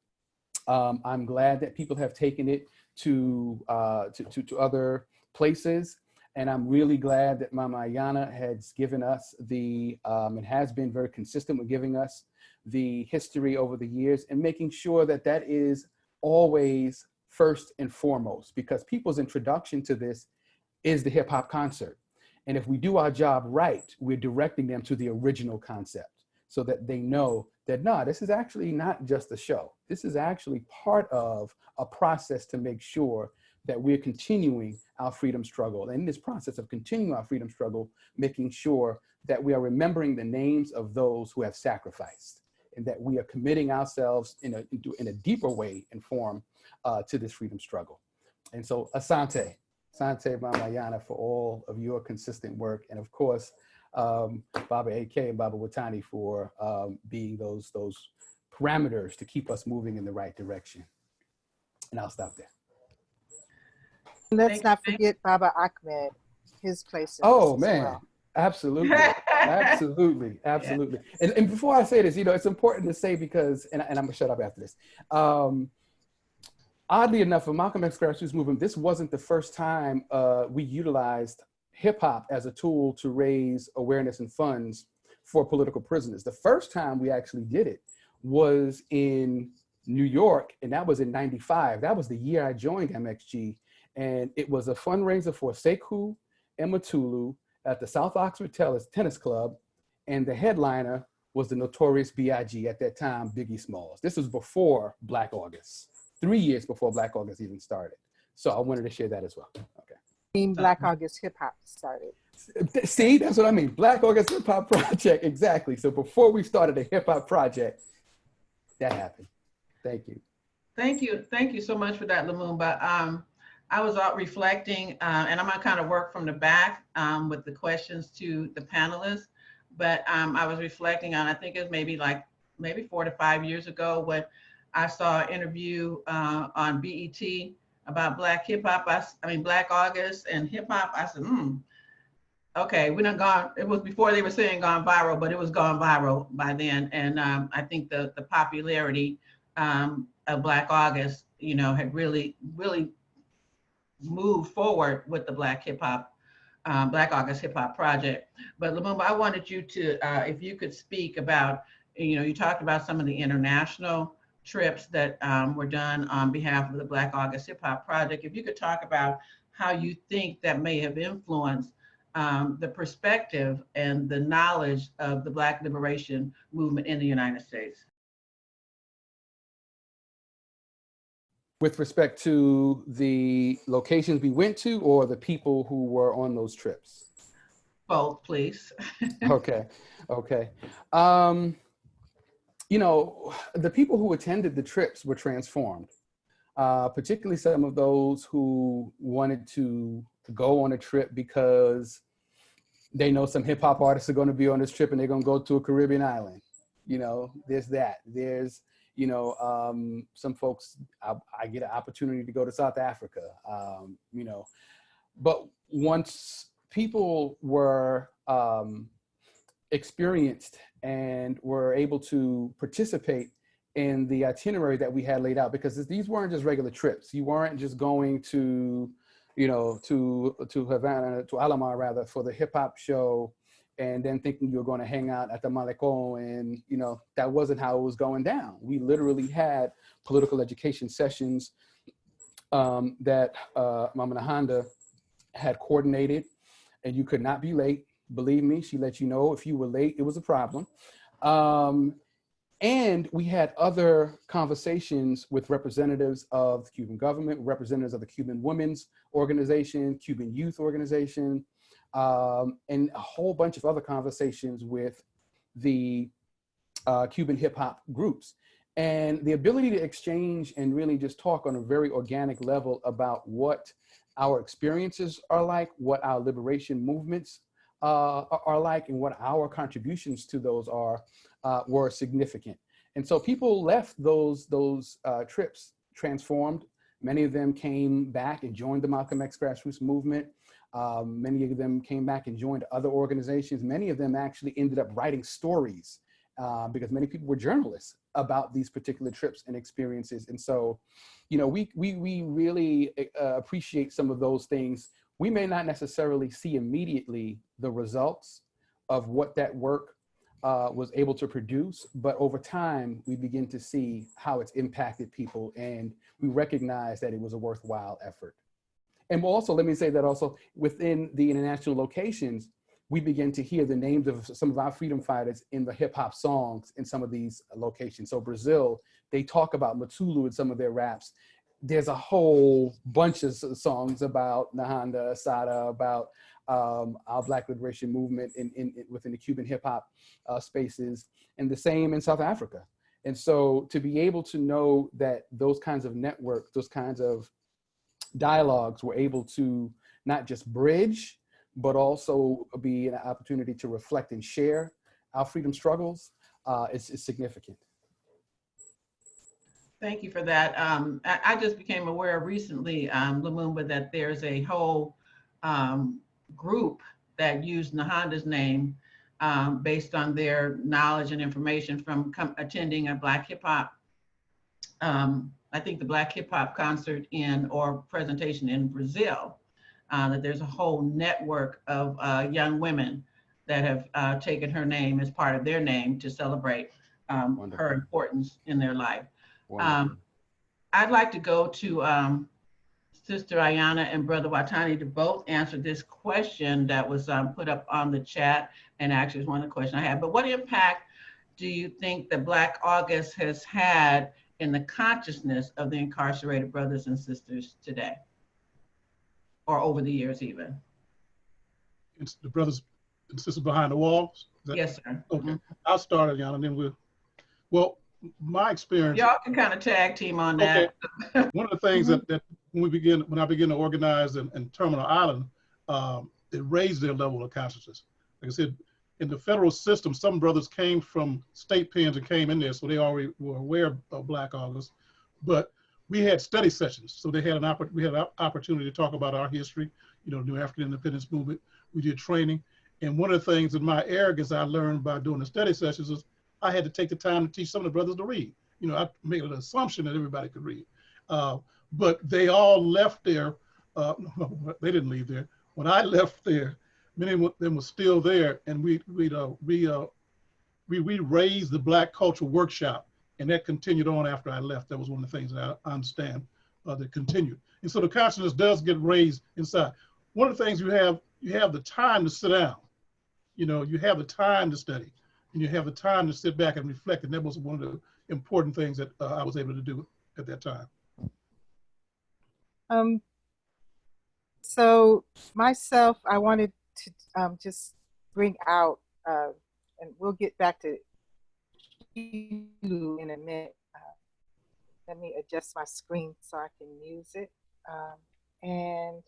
Speaker 4: I'm glad that people have taken it to other places. And I'm really glad that Mama Ayana has given us and has been very consistent with giving us the history over the years and making sure that that is always first and foremost, because people's introduction to this is the hip hop concert. And if we do our job right, we're directing them to the original concept so that they know that, no, this is actually not just a show. This is actually part of a process to make sure that we're continuing our freedom struggle. And in this process of continuing our freedom struggle, making sure that we are remembering the names of those who have sacrificed and that we are committing ourselves in a deeper way and form to this freedom struggle. And so Asante Mama Yana for all of your consistent work. And of course, Baba AK and Baba Watani for being those parameters to keep us moving in the right direction. And I'll stop there.
Speaker 2: Let's not forget Baba Ahmed, his place in
Speaker 4: Oh
Speaker 2: this as
Speaker 4: man,
Speaker 2: well.
Speaker 4: absolutely, absolutely. Yeah. And before I say this, you know, it's important to say because, and I'm gonna shut up after this. Oddly enough, for Malcolm X grassroots movement, this wasn't the first time we utilized hip hop as a tool to raise awareness and funds for political prisoners. The first time we actually did it was in New York, and that was in '95. That was the year I joined MXG. And it was a fundraiser for Sekou Ematulu at the South Oxford Tennis Club. And the headliner was the notorious B.I.G. at that time, Biggie Smalls. This was before Black August, 3 years before Black August even started. So I wanted to share that as well. Okay.
Speaker 2: Team Black August Hip Hop started.
Speaker 4: See, that's what I mean. Black August Hip Hop Project, exactly. So before we started a hip hop project, that happened. Thank you.
Speaker 1: Thank you. Thank you so much for that, Lumumba. I was out reflecting, and I'm gonna kind of work from the back with the questions to the panelists, but I was reflecting on, I think it was maybe 4 to 5 years ago when I saw an interview on BET about Black hip hop. Black August and hip hop. I said, okay, we done gone. It was before they were saying gone viral, but it was gone viral by then. And I think the popularity of Black August, you know, had really moved forward with the Black August Hip Hop Project. But Lumumba, I wanted you to, if you could speak about, you know, you talked about some of the international trips that were done on behalf of the Black August Hip Hop Project. If you could talk about how you think that may have influenced the perspective and the knowledge of the Black liberation movement in the United States.
Speaker 4: With respect to the locations we went to or the people who were on those trips?
Speaker 1: Both, please.
Speaker 4: Okay. You know, the people who attended the trips were transformed, particularly some of those who wanted to go on a trip because they know some hip hop artists are going to be on this trip and they're going to go to a Caribbean island. You know, there's that. There's, you know, some folks, I get an opportunity to go to South Africa, you know, but once people were experienced and were able to participate in the itinerary that we had laid out, because these weren't just regular trips. You weren't just going to, you know, to Havana, to Alomar rather, for the hip hop show, and then thinking you were going to hang out at the Malecon, and, you know, that wasn't how it was going down. We literally had political education sessions that Mama Nahanda had coordinated, and you could not be late. Believe me, she let you know if you were late, it was a problem. And we had other conversations with representatives of the Cuban government, representatives of the Cuban Women's Organization, Cuban Youth Organization, and a whole bunch of other conversations with the Cuban hip hop groups. And the ability to exchange and really just talk on a very organic level about what our experiences are like, what our liberation movements are like, and what our contributions to those are, were significant. And so people left those trips transformed. Many of them came back and joined the Malcolm X grassroots movement. Many of them came back and joined other organizations. Many of them actually ended up writing stories because many people were journalists about these particular trips and experiences. And so, you know, we really appreciate some of those things. We may not necessarily see immediately the results of what that work was able to produce, but over time, we begin to see how it's impacted people, and we recognize that it was a worthwhile effort. And also, let me say that also within the international locations, we begin to hear the names of some of our freedom fighters in the hip hop songs in some of these locations. So Brazil, they talk about Matulu in some of their raps. There's a whole bunch of songs about Nahanda, Asada, about our Black liberation movement within the Cuban hip hop spaces, and the same in South Africa. And so to be able to know that those kinds of networks, those kinds of dialogues were able to not just bridge, but also be an opportunity to reflect and share our freedom struggles is significant.
Speaker 1: Thank you for that. I just became aware recently, Lumumba, that there's a whole group that used Nahanda's name based on their knowledge and information from attending a Black hip hop, I think the Black hip hop concert or presentation in Brazil, that there's a whole network of young women that have taken her name as part of their name to celebrate her importance in their life. I'd like to go to Sister Ayana and Brother Watani to both answer this question that was put up on the chat, and actually is one of the questions I had. But what impact do you think that Black August has had in the consciousness of the incarcerated brothers and sisters today, or over the years even?
Speaker 3: It's the brothers and sisters behind the walls?
Speaker 1: Yes, sir.
Speaker 3: Okay,
Speaker 1: Mm-hmm.
Speaker 3: I'll start, Ayana, and then well, my experience.
Speaker 1: Y'all can kind of tag team on that.
Speaker 3: Okay. One of the things that when I began to organize in Terminal Island, it raised their level of consciousness. Like I said, in the federal system, some brothers came from state pens and came in there, so they already were aware of Black August. But we had study sessions, so they had we had an opportunity to talk about our history, you know, New African Independence Movement. We did training, and one of the things in my arrogance I learned by doing the study sessions is I had to take the time to teach some of the brothers to read. You know, I made an assumption that everybody could read, but they all left there. No, they didn't leave there. When I left there, many of them were still there, and we raised the Black Cultural Workshop, and that continued on after I left. That was one of the things that I understand that continued. And so the consciousness does get raised inside. One of the things you have the time to sit down. You know, you have the time to study, and you have the time to sit back and reflect. And that was one of the important things that I was able to do at that time.
Speaker 2: So myself, I wanted to just bring out, and we'll get back to you in a minute. Let me adjust my screen so I can use it. And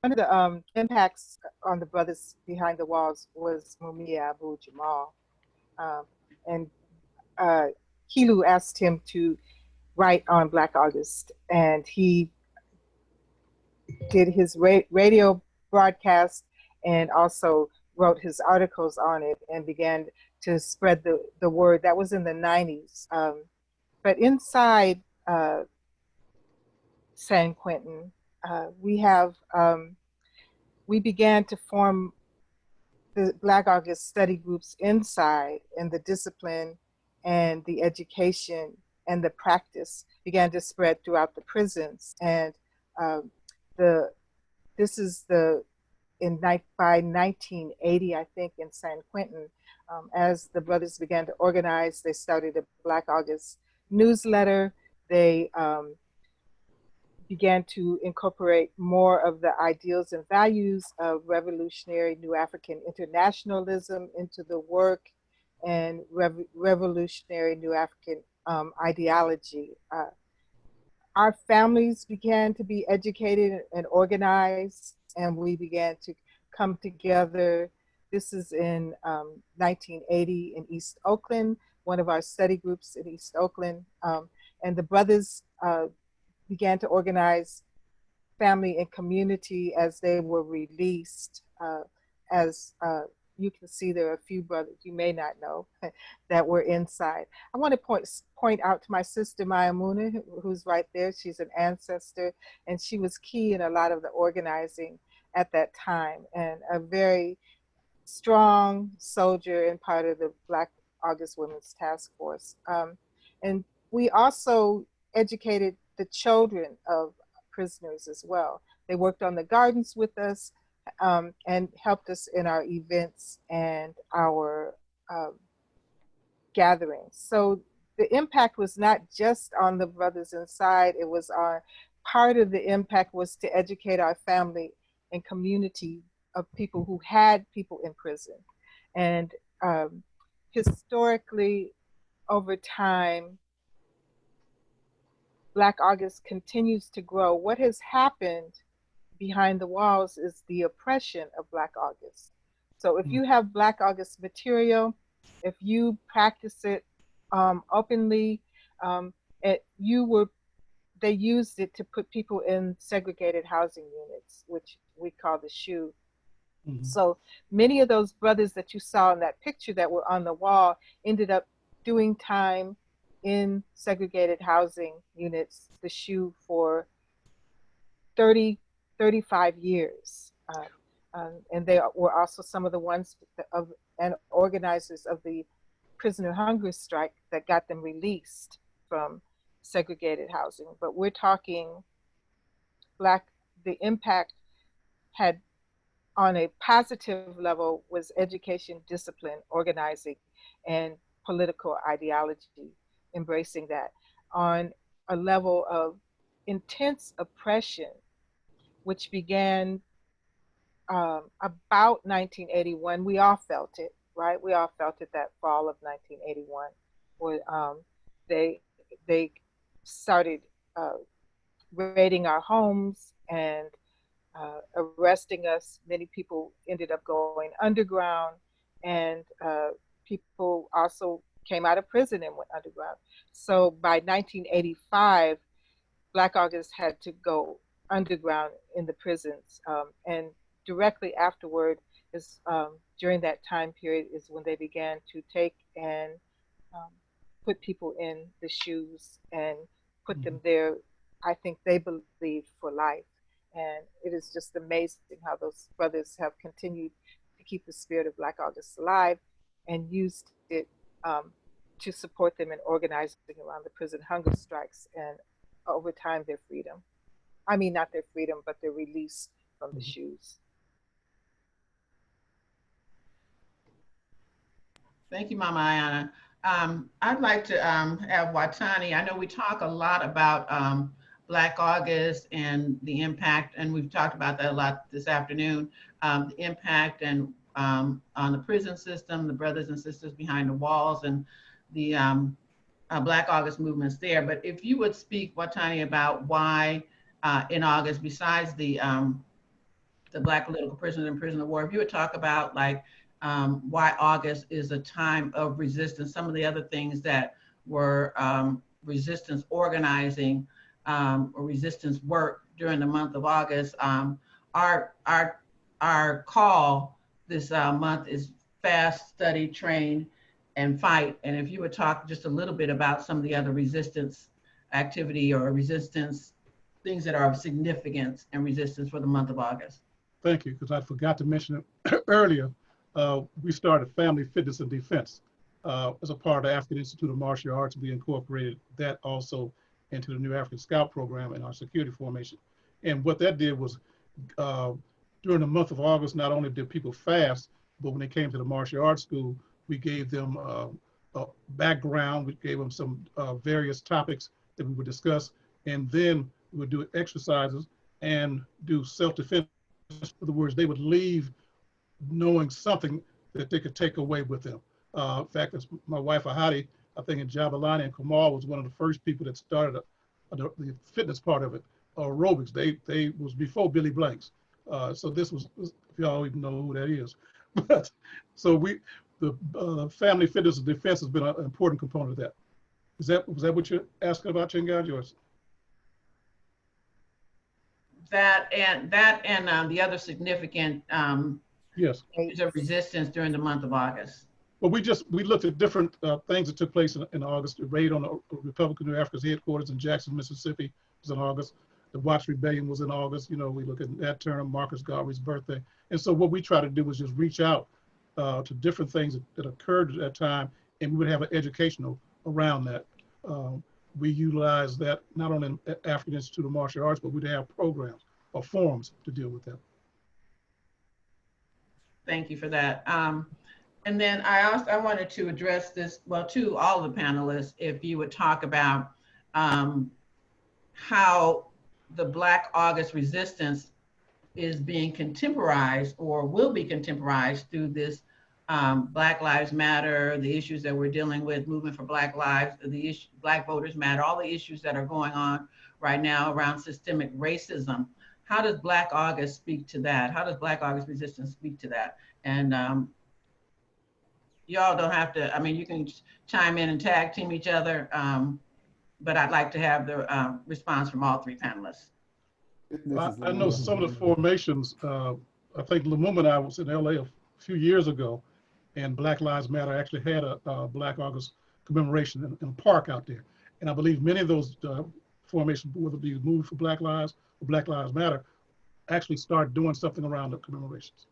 Speaker 2: one of the impacts on the brothers behind the walls was Mumia Abu Jamal. And Kilu asked him to write on Black August, and he did his radio broadcast and also wrote his articles on it and began to spread the word. That was in the 90s. But inside San Quentin, we began to form the Black August study groups inside, and the discipline and the education and the practice began to spread throughout the prisons. And this is by 1980, I think, in San Quentin, as the brothers began to organize, they started a Black August newsletter. They began to incorporate more of the ideals and values of revolutionary New African internationalism into the work, and revolutionary New African ideology. Our families began to be educated and organized, and we began to come together. This is in 1980 in East Oakland, one of our study groups in East Oakland. And the brothers began to organize family and community as they were released. You can see, there are a few brothers you may not know that were inside. I want to point out to my sister Mayamuna, who's right there. She's an ancestor, and she was key in a lot of the organizing at that time, and a very strong soldier and part of the Black August Women's Task Force. And we also educated the children of prisoners as well. They worked on the gardens with us, and helped us in our events and our gatherings. So the impact was not just on the brothers inside, it was part of the impact was to educate our family and community of people who had people in prison. And historically, over time, Black August continues to grow. What has happened behind the walls is the oppression of Black August. So if you have Black August material, if you practice it openly, they used it to put people in segregated housing units, which we call the SHU. Mm-hmm. So many of those brothers that you saw in that picture that were on the wall ended up doing time in segregated housing units, the SHU, for 35 years. And they were also some of the ones and organizers of the prisoner hunger strike that got them released from segregated housing. But we're talking the impact had on a positive level was education, discipline, organizing, and political ideology, embracing that. On a level of intense oppression, which began about 1981, we all felt it, right? We all felt it that fall of 1981, where they started raiding our homes and arresting us. Many people ended up going underground, and people also came out of prison and went underground. So by 1985, Black August had to go underground in the prisons, and directly afterward is during that time period is when they began to take and put people in the SHUs and put them there. I think they believed for life. And it is just amazing how those brothers have continued to keep the spirit of Black August alive and used it to support them in organizing around the prison hunger strikes and over time their freedom. I mean, not their freedom, but their release from the SHUs.
Speaker 1: Thank you, Mama Ayana. I'd like to have Watani. I know we talk a lot about Black August and the impact, and we've talked about that a lot this afternoon, the impact and on the prison system, the brothers and sisters behind the walls, and the Black August movements there. But if you would speak, Watani, about why in August, besides the Black political prisoners and prisoner of war, if you would talk about like why August is a time of resistance, some of the other things that were resistance organizing or resistance work during the month of August. Our, our, our call this month is fast, study, train, and fight. And if you would talk just a little bit about some of the other resistance activity or resistance things that are of significance and resistance for the month of August.
Speaker 3: Thank you, because I forgot to mention it earlier. We started Family Fitness and Defense as a part of the African Institute of Martial Arts. We incorporated that also into the new African Scout program and our security formation. And what that did was during the month of August, not only did people fast, but when they came to the martial arts school, we gave them a background. We gave them some various topics that we would discuss, and then we would do exercises and do self-defense. In other words, they would leave knowing something that they could take away with them. In fact, it's my wife, Ahadi, I think in Jabalani and Kamal was one of the first people that started the fitness part of it, aerobics. They was before Billy Blanks. So this was, if y'all even know who that is. But so the Family Fitness and Defense has been an important component of that. Was that what you're asking about, Chinganji? Or?
Speaker 1: That and the other significant
Speaker 3: Yes.
Speaker 1: issues of resistance during the month of August.
Speaker 3: Well, we looked at different things that took place in August. The raid on the Republican New Africa's headquarters in Jackson, Mississippi was in August. The Watts Rebellion was in August. You know, we look at Nat Turner, Marcus Garvey's birthday. And so what we try to do was just reach out to different things that occurred at that time, and we would have an educational around that. We utilize that not only in African Institute of Martial Arts, but we'd have programs or forums to deal with that.
Speaker 1: Thank you for that. And then I wanted to address this, well, to all the panelists, if you would talk about how the Black August resistance is being contemporized or will be contemporized through this Black Lives Matter, the issues that we're dealing with, Movement for Black Lives, the issue, Black Voters Matter, all the issues that are going on right now around systemic racism. How does Black August speak to that? How does Black August resistance speak to that? And y'all don't have to, I mean, you can chime in and tag team each other, but I'd like to have the response from all three panelists.
Speaker 3: I know some of the formations, I think Lumumba and I was in LA a few years ago, and Black Lives Matter actually had a Black August commemoration in a park out there. And I believe many of those formations, whether it be Movement for Black Lives or Black Lives Matter, actually start doing something around the commemorations.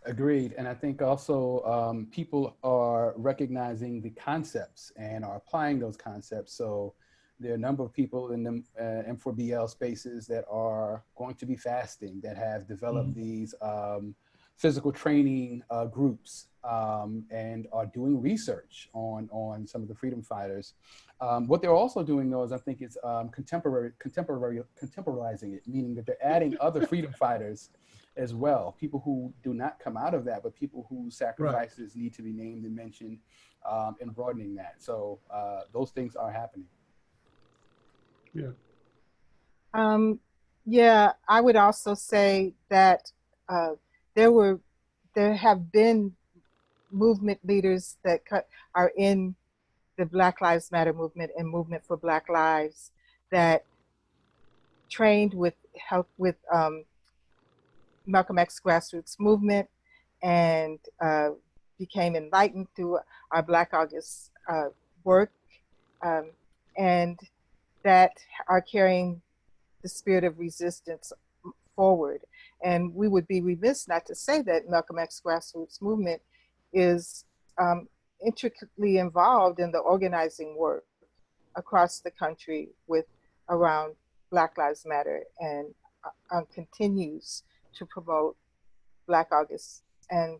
Speaker 4: Agreed. And I think also people are recognizing the concepts and are applying those concepts. So there are a number of people in the M4BL spaces that are going to be fasting, that have developed these physical training groups and are doing research on some of the freedom fighters. What they're also doing, though, is I think it's contemporizing it, meaning that they're adding other freedom fighters as well, people who do not come out of that, but people whose sacrifices need to be named and mentioned, and broadening that. So those things are happening.
Speaker 3: Yeah.
Speaker 2: Yeah, I would also say that there have been movement leaders that are in the Black Lives Matter movement and Movement for Black Lives that trained with help with Malcolm X grassroots movement and became enlightened through our Black August work, and that are carrying the spirit of resistance forward. And we would be remiss not to say that Malcolm X grassroots movement is intricately involved in the organizing work across the country with around Black Lives Matter, and continues to promote Black August. And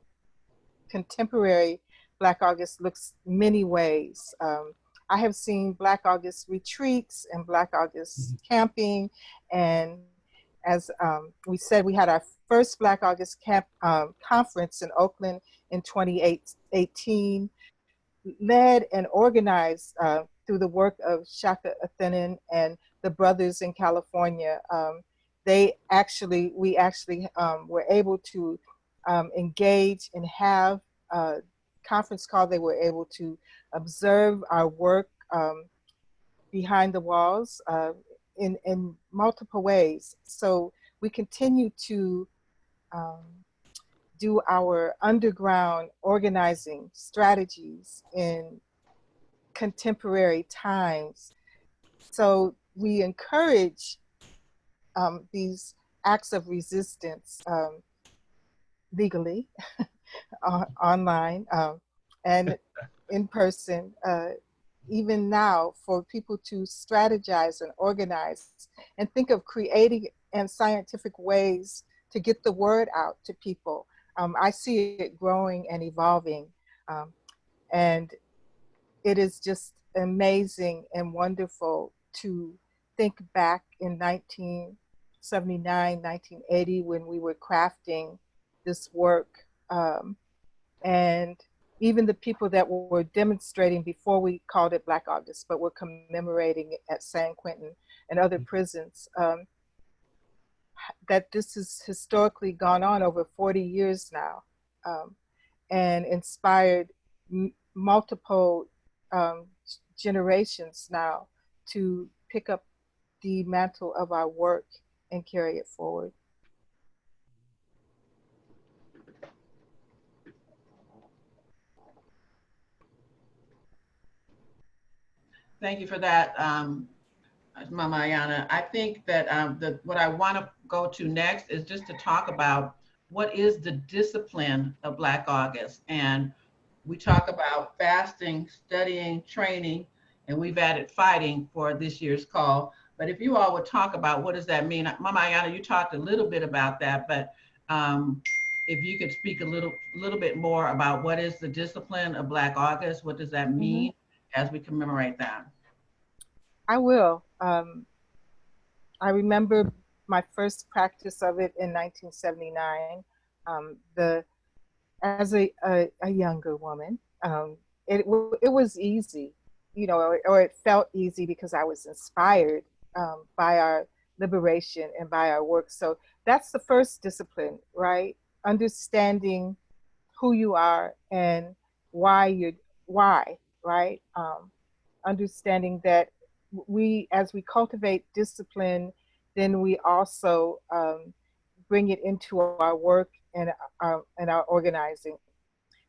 Speaker 2: contemporary Black August looks many ways. I have seen Black August retreats and Black August camping. And as we said, we had our first Black August conference in Oakland in 2018, led and organized through the work of Shaka Athenin and the brothers in California. We actually were able to engage and have a conference call. They were able to observe our work behind the walls in multiple ways. So we continue to do our underground organizing strategies in contemporary times. So we encourage these acts of resistance legally, online, and in person, even now, for people to strategize and organize and think of creative and scientific ways to get the word out to people. I see it growing and evolving, and it is just amazing and wonderful to think back in 1979, 1980, when we were crafting this work, and even the people that were demonstrating before we called it Black August, but were commemorating it at San Quentin and other prisons, that this has historically gone on over 40 years now, and inspired multiple generations now to pick up the mantle of our work and carry it forward.
Speaker 1: Thank you for that, Mama Ayana. I think that what I want to go to next is just to talk about what is the discipline of Black August. And we talk about fasting, studying, training, and we've added fighting for this year's call. But if you all would talk about what does that mean? Mama Ayana, you talked a little bit about that, but if you could speak a little bit more about what is the discipline of Black August, what does that mean as we commemorate that?
Speaker 2: I will. I remember my first practice of it in 1979. As a younger woman, it was easy, you know, or it felt easy because I was inspired by our liberation and by our work. So that's the first discipline, right? Understanding who you are and why, right? Understanding that as we cultivate discipline, then we also bring it into our work and our organizing.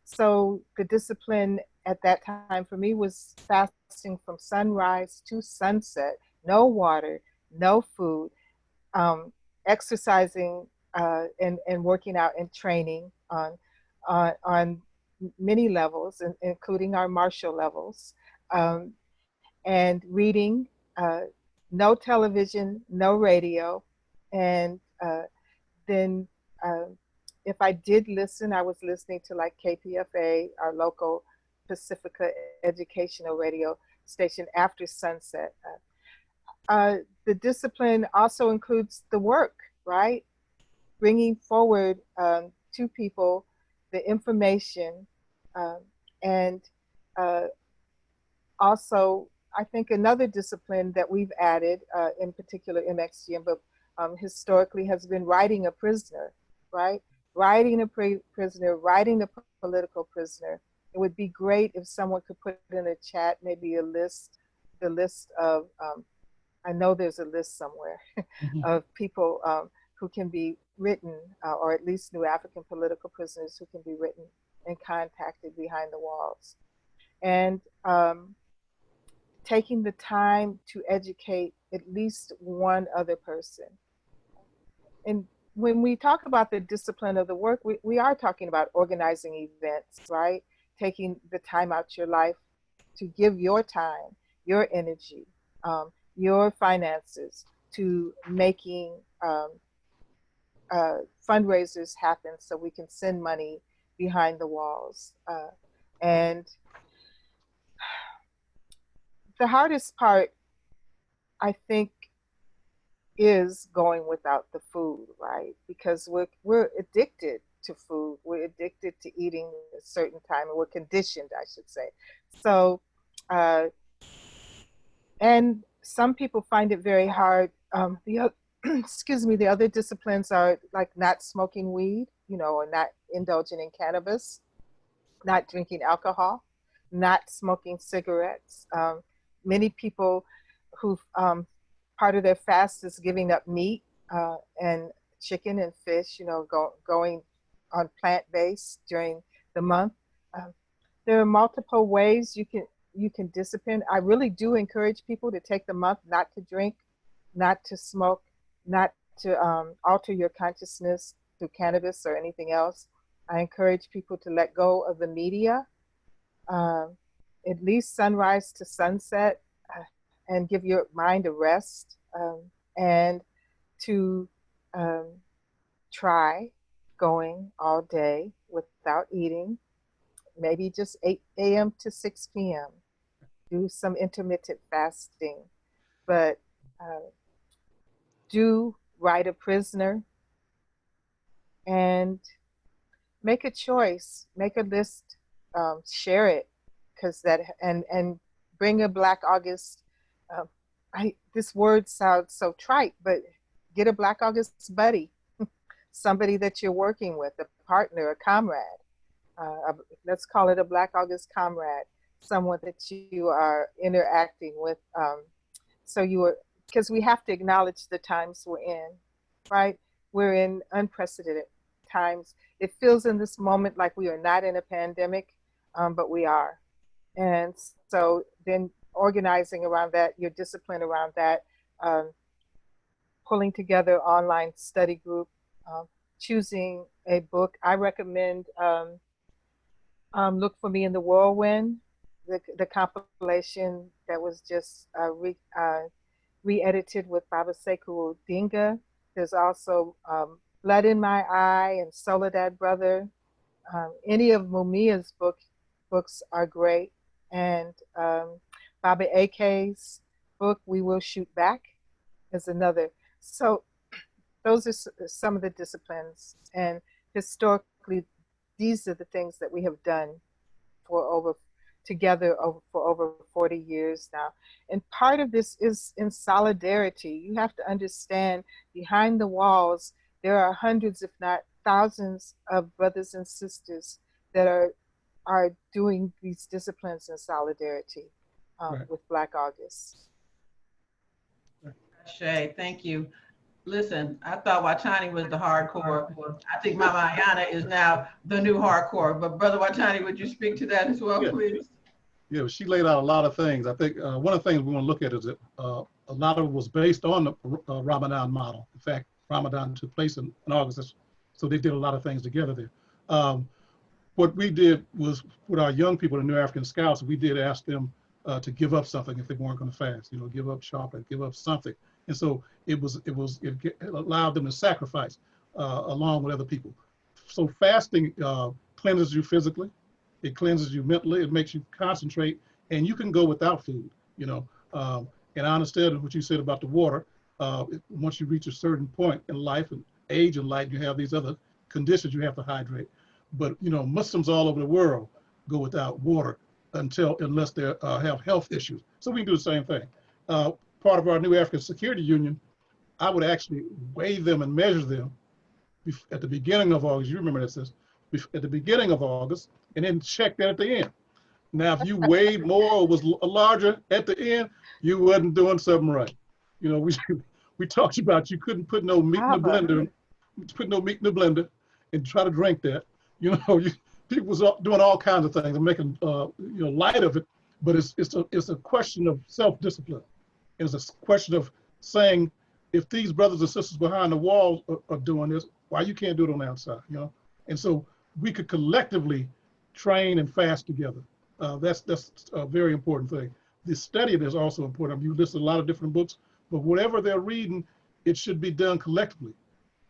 Speaker 2: So the discipline at that time for me was fasting from sunrise to sunset, no water, no food, exercising and working out and training on many levels, including our martial levels, and reading, no television, no radio, and then if I did listen, I was listening to like KPFA, our local Pacifica educational radio station, after sunset. The discipline also includes the work, right? Bringing forward to people the information, and also I think another discipline that we've added, in particular MXGM, but historically has been writing a prisoner, right? Writing a prisoner, writing a political prisoner. It would be great if someone could put in a chat maybe the list of, I know there's a list somewhere of people who can be written, or at least New African political prisoners who can be written and contacted behind the walls. And taking the time to educate at least one other person. And when we talk about the discipline of the work, we are talking about organizing events, right? Taking the time out your life to give your time, your energy, your finances to making fundraisers happen so we can send money behind the walls. And the hardest part, I think, is going without the food, right? Because we're addicted to food. We're addicted to eating a certain time, and we're conditioned, I should say. So, and some people find it very hard. Excuse me, the other disciplines are like not smoking weed, you know, or not indulging in cannabis, not drinking alcohol, not smoking cigarettes. Many people who part of their fast is giving up meat and chicken and fish, you know, going on plant-based during the month. There are multiple ways you can discipline. I really do encourage people to take the month not to drink, not to smoke, not to alter your consciousness through cannabis or anything else. I encourage people to let go of the media, at least sunrise to sunset, and give your mind a rest, and to try going all day without eating, maybe just 8 a.m. to 6 p.m. Do some intermittent fasting, but do write a prisoner and make a choice, make a list, share it, because that, and bring a Black August. This word sounds so trite, but get a Black August buddy, somebody that you're working with, a partner, a comrade. Let's call it a Black August comrade, someone that you are interacting with. Because we have to acknowledge the times we're in, right? We're in unprecedented times. It feels in this moment like we are not in a pandemic, but we are. And so then organizing around that, your discipline around that, pulling together online study group, choosing a book. I recommend Look for Me in the Whirlwind, the compilation that was just re-edited with Baba Sekou Dinga. There's also Blood in My Eye and Soledad Brother. Any of Mumia's books are great. And Baba AK's book, We Will Shoot Back, is another. So those are some of the disciplines. And historically, these are the things that we have done together for over 40 years now. And part of this is in solidarity. You have to understand, behind the walls, there are hundreds, if not thousands, of brothers and sisters that are doing these disciplines in solidarity
Speaker 3: Right.
Speaker 2: with Black August.
Speaker 1: Shay, thank you. Listen, I thought Watani was the hardcore. I think Mama Ayana is now the new hardcore. But Brother Watani, would you speak to that as well,
Speaker 3: Yeah.
Speaker 1: please?
Speaker 3: Yeah, she laid out a lot of things. I think one of the things we want to look at is that a lot of it was based on the Ramadan model. In fact, Ramadan took place in August, so they did a lot of things together there. What we did was, with our young people, the New African Scouts, we did ask them to give up something if they weren't going to fast. You know, give up chocolate, give up something. And so it allowed them to sacrifice along with other people. So fasting cleanses you physically, it cleanses you mentally, it makes you concentrate, and you can go without food. You know, and I understand what you said about the water. Once you reach a certain point in life and age in life, you have these other conditions you have to hydrate. But you know, Muslims all over the world go without water unless they have health issues. So we can do the same thing. Part of our new African Security Union, I would actually weigh them and measure them at the beginning of August. You remember this, at the beginning of August, and then check that at the end. Now, if you weighed more or was larger at the end, you wasn't doing something right. You know, we talked about you couldn't put no meat in the blender, and try to drink that. You know, people was doing all kinds of things and making light of it, but it's a question of self-discipline. It's a question of saying, if these brothers and sisters behind the walls are doing this, why you can't do it on the outside? You know, and so we could collectively train and fast together. That's a very important thing. The study is also important. You listed a lot of different books, but whatever they're reading, it should be done collectively.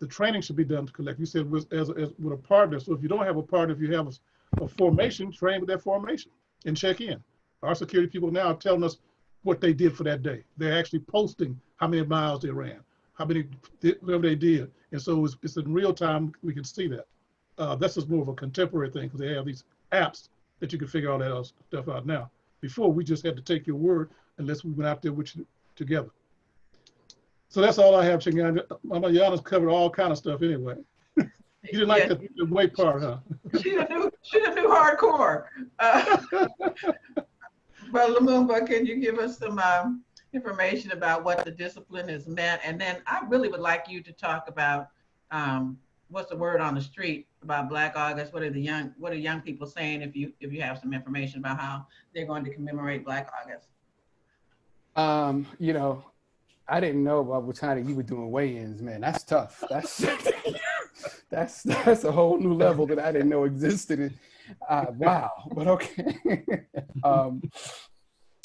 Speaker 3: The training should be done collectively. You said with a partner. So if you don't have a partner, if you have a formation, train with that formation and check in. Our security people now are telling us what they did for that day. They're actually posting how many miles they ran, whatever they did. And so it's in real time, we can see that. That's just more of a contemporary thing because they have these apps that you can figure all that other stuff out now. Before, we just had to take your word unless we went out there with you together. So that's all I have, Chinganji. Mama Yana's covered all kind of stuff anyway. You didn't like the weight part, huh?
Speaker 1: She the new hardcore. But Lumumba, can you give us some information about what the discipline has meant. And then I really would like you to talk about what's the word on the street about Black August. What are young people saying, if you have some information about how they're going to commemorate Black August?
Speaker 4: You know, I didn't know about Watani, you were doing weigh-ins, man. That's tough. That's a whole new level that I didn't know existed. Wow, but okay.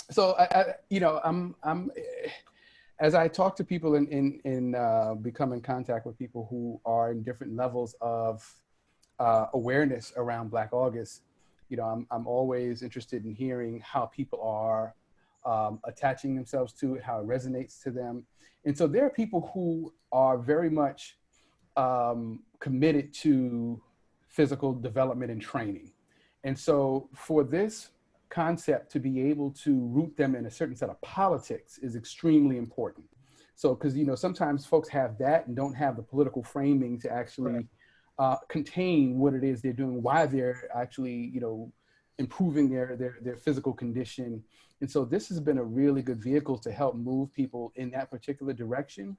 Speaker 4: So I'm as I talk to people in become in contact with people who are in different levels of awareness around Black August, you know, I'm always interested in hearing how people are attaching themselves to it, how it resonates to them. And so there are people who are very much committed to physical development and training. And so for this concept to be able to root them in a certain set of politics is extremely important. So, because, you know, sometimes folks have that and don't have the political framing to actually contain what it is they're doing, why they're actually, you know, improving their physical condition. And so this has been a really good vehicle to help move people in that particular direction.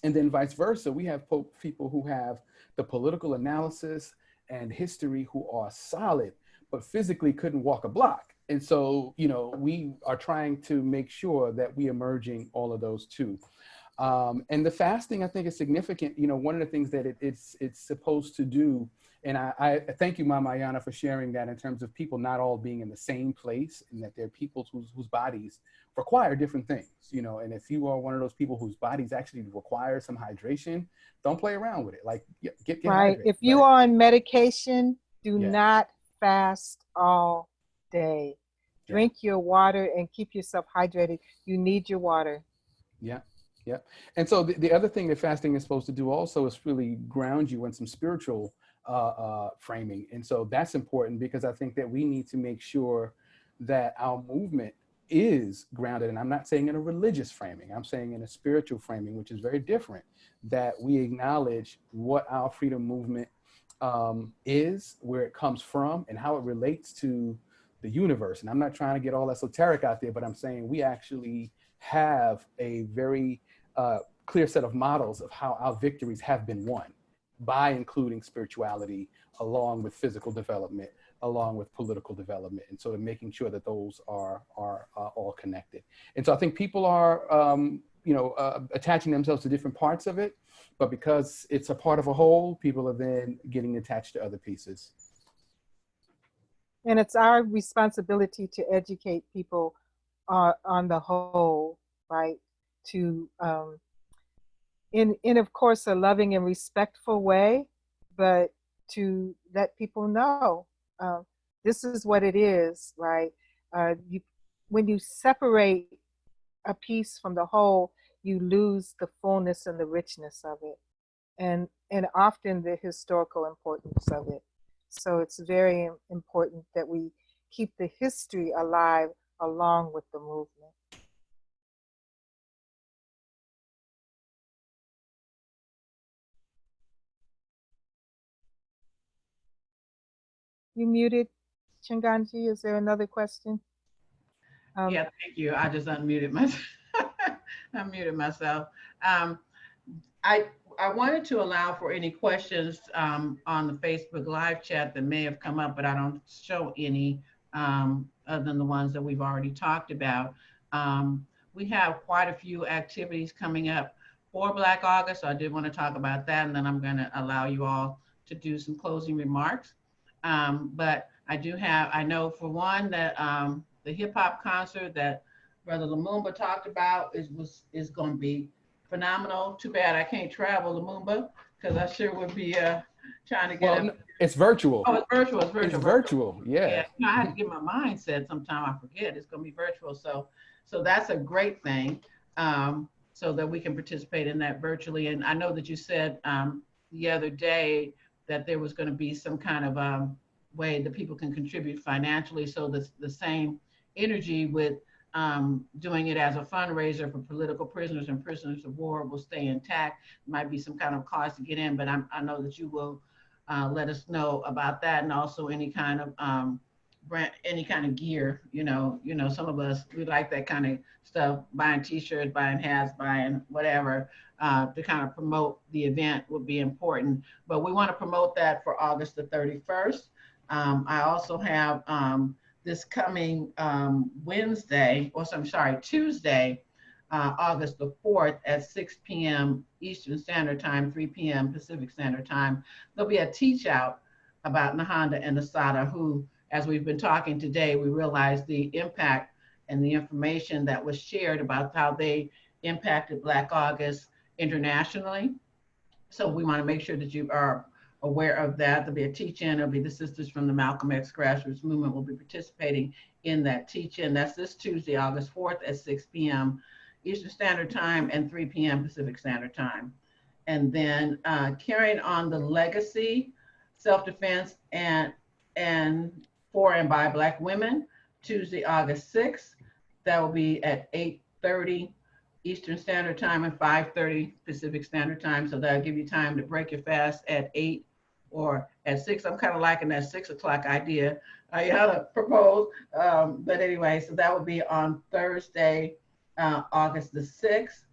Speaker 4: And then vice versa, we have people who have the political analysis and history who are solid, but physically couldn't walk a block. And so, you know, we are trying to make sure that we are merging all of those too. And the fasting, I think, is significant. You know, one of the things that it's supposed to do, and I thank you, Mama Ayana, for sharing that in terms of people not all being in the same place, and that there are people whose bodies require different things, you know. And if you are one of those people whose bodies actually require some hydration, don't play around with it. Like, get
Speaker 2: right.
Speaker 4: hydrated,
Speaker 2: If you are on medication, do
Speaker 4: Yeah.
Speaker 2: not fast all day. Drink your water and keep yourself hydrated. You need your water.
Speaker 4: Yeah. Yeah. And so the other thing that fasting is supposed to do also is really ground you in some spiritual framing. And so that's important, because I think that we need to make sure that our movement is grounded. And I'm not saying in a religious framing, I'm saying in a spiritual framing, which is very different, that we acknowledge what our freedom movement is, where it comes from, and how it relates to the universe. And I'm not trying to get all esoteric out there, but I'm saying we actually have a very clear set of models of how our victories have been won, by including spirituality along with physical development, along with political development, and sort of making sure that those are all connected. And so I think people are attaching themselves to different parts of it, but because it's a part of a whole, people are then getting attached to other pieces.
Speaker 2: And it's our responsibility to educate people on the whole, right? To in of course a loving and respectful way, but to let people know this is what it is, right? When you separate a piece from the whole, you lose the fullness and the richness of it, and often the historical importance of it. So it's very important that we keep the history alive along with the movement. You muted, Chinganji. Is there another question?
Speaker 1: Yeah, thank you. I just unmuted myself. Unmuted myself. I wanted to allow for any questions on the Facebook Live chat that may have come up, but I don't show any other than the ones that we've already talked about. We have quite a few activities coming up for Black August, so I did want to talk about that, and then I'm going to allow you all to do some closing remarks. But I know for one that the hip hop concert that Brother Lumumba talked about is going to be phenomenal. Too bad I can't travel, Lumumba, because I sure would be trying to get
Speaker 4: no, it's virtual.
Speaker 1: Oh, it's virtual.
Speaker 4: It's virtual. Yeah.
Speaker 1: You know, I have to get my mindset. Sometime I forget it's going to be virtual. So that's a great thing. So that we can participate in that virtually. And I know that you said the other day that there was going to be some kind of way that people can contribute financially. So the same energy with doing it as a fundraiser for political prisoners and prisoners of war will stay intact. Might be some kind of cost to get in, but I know that you will let us know about that, and also any kind of any kind of gear, some of us, we like that kind of stuff, buying t-shirts, buying hats, buying whatever, to kind of promote the event would be important. But we want to promote that for August the 31st. I also have this coming Tuesday, August the 4th at 6 p.m. Eastern Standard Time, 3 p.m. Pacific Standard Time. There'll be a teach out about Nahanda and Asada, who, as we've been talking today, we realized the impact and the information that was shared about how they impacted Black August internationally. So we want to make sure that you are aware of that. There'll be a teach-in. There'll be the sisters from the Malcolm X Grassroots Movement will be participating in that teach-in. That's this Tuesday, August 4th at 6 p.m. Eastern Standard Time and 3 p.m. Pacific Standard Time. And then carrying on the legacy, self-defense and for and by Black women, Tuesday, August 6th. That will be at 8:30 Eastern Standard Time and 5:30 Pacific Standard Time. So that'll give you time to break your fast at 8 or at 6. I'm kind of liking that 6 o'clock idea Ayana proposed. But anyway, so that will be on Thursday, August the 6th.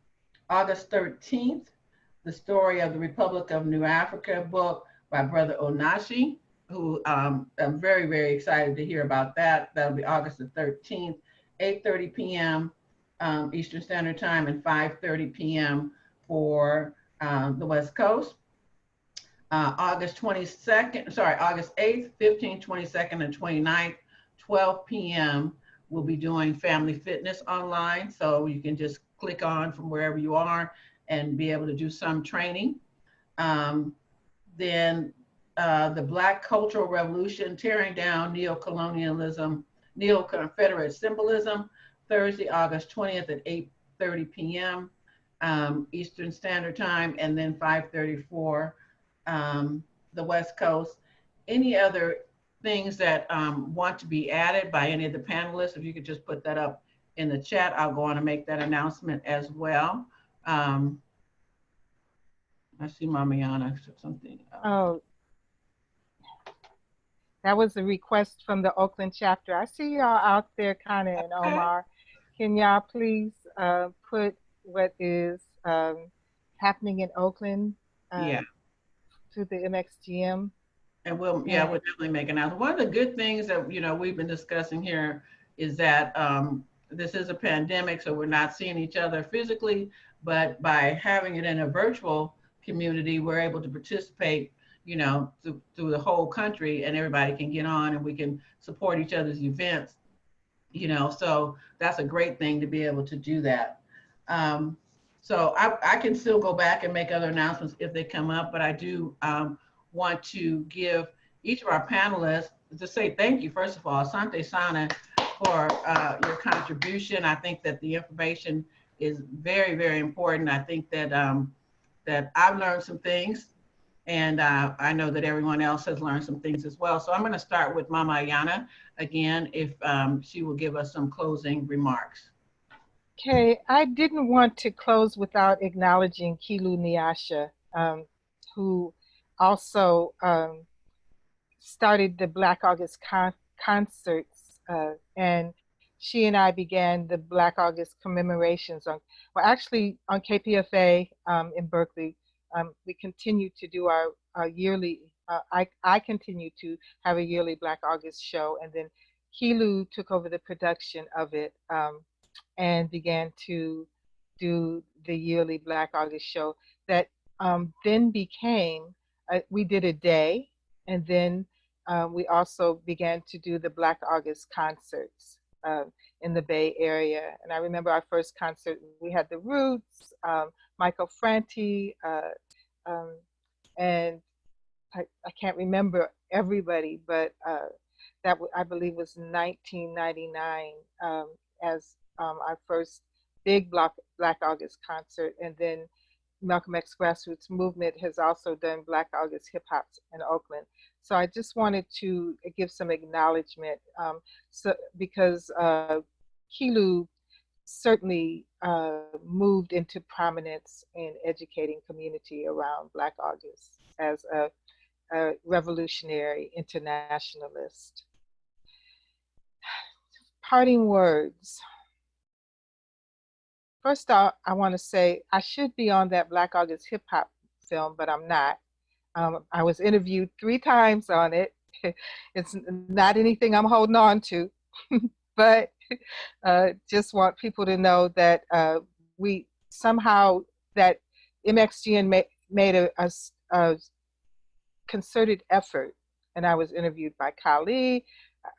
Speaker 1: August 13th, The Story of the Republic of New Africa book by Brother Onashi, who I'm very, very excited to hear about that. That'll be August the 13th, 8:30 p.m. Eastern Standard Time and 5:30 p.m. for the West Coast. August 8th, 15th, 22nd, and 29th, 12 p.m. We'll be doing family fitness online. So you can just click on from wherever you are and be able to do some training. Then the Black Cultural Revolution, Tearing Down Neo-Colonialism, Neo-Confederate Symbolism, Thursday, August 20th at 8:30 p.m. Eastern Standard Time, and then 5:30 for the West Coast. Any other things that want to be added by any of the panelists, if you could just put that up in the chat, I'll go on and make that announcement as well. I see Mama Yana something.
Speaker 2: Oh, that was a request from the Oakland chapter. I see y'all out there, Kana and Omar. Can y'all please put what is happening in Oakland to the MXGM?
Speaker 1: And we'll definitely make an announcement. One of the good things that we've been discussing here is that this is a pandemic, so we're not seeing each other physically, but by having it in a virtual community, we're able to participate, through the whole country, and everybody can get on and we can support each other's events, so that's a great thing to be able to do that. So I can still go back and make other announcements if they come up, but I do want to give each of our panelists to say thank you, first of all, Asante Sana, for your contribution. I think that the information is very, very important. I think that that I've learned some things, and I know that everyone else has learned some things as well. So I'm going to start with Mama Ayana again, if she will give us some closing remarks.
Speaker 2: Okay, I didn't want to close without acknowledging Kilu Nyasha, who also started the Black August concerts, and she and I began the Black August commemorations on KPFA in Berkeley. We continue to do our yearly, I continue to have a yearly Black August show, and then Kilu took over the production of it and began to do the yearly Black August show that then became, we did a day, and then we also began to do the Black August concerts in the Bay Area. And I remember our first concert, we had the Roots, Michael Franti, and I can't remember everybody, but that I believe was 1999 as our first big Black August concert. And then Malcolm X Grassroots Movement has also done Black August HipHop in Oakland. So I just wanted to give some acknowledgement because Kilu certainly moved into prominence in educating community around Black August as a revolutionary internationalist. Parting words. First off, I want to say I should be on that Black August hip hop film, but I'm not. I was interviewed 3 times on it. It's not anything I'm holding on to, but just want people to know that we somehow, that MXGN made a concerted effort, and I was interviewed by Kali,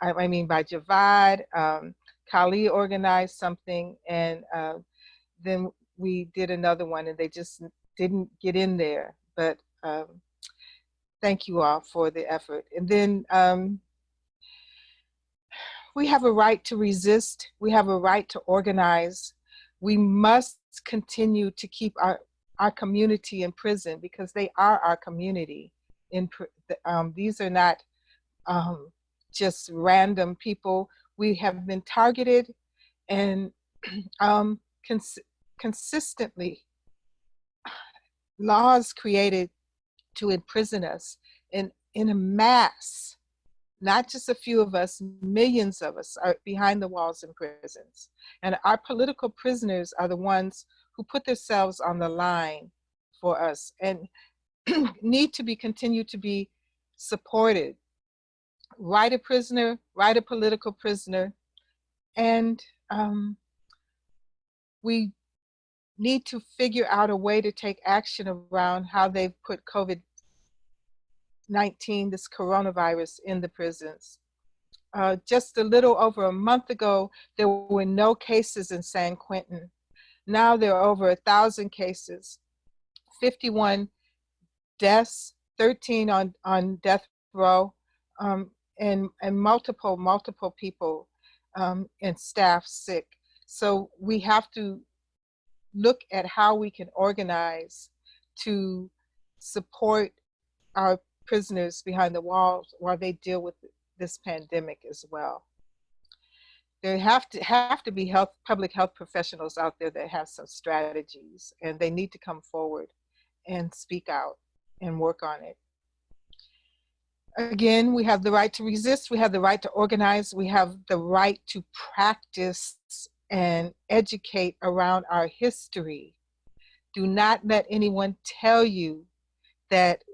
Speaker 2: by Javad. Kali organized something, and then we did another one, and they just didn't get in there. But thank you all for the effort. And then we have a right to resist. We have a right to organize. We must continue to keep our community in prison, because they are our community. These are not just random people. We have been targeted, and consistently laws created to imprison us in a mass. Not just a few of us, millions of us are behind the walls in prisons. And our political prisoners are the ones who put themselves on the line for us and need to continue to be supported. Right a prisoner, right a political prisoner. And we need to figure out a way to take action around how they've put COVID-19, this coronavirus, in the prisons. Just a little over a month ago, there were no cases in San Quentin. Now there are over 1,000 cases, 51 deaths, 13 on death row, and multiple people and staff sick. So we have to look at how we can organize to support our prisoners behind the walls while they deal with this pandemic as well. There have to be public health professionals out there that have some strategies, and they need to come forward and speak out and work on it. Again, we have the right to resist, we have the right to organize, we have the right to practice and educate around our history. Do not let anyone tell you that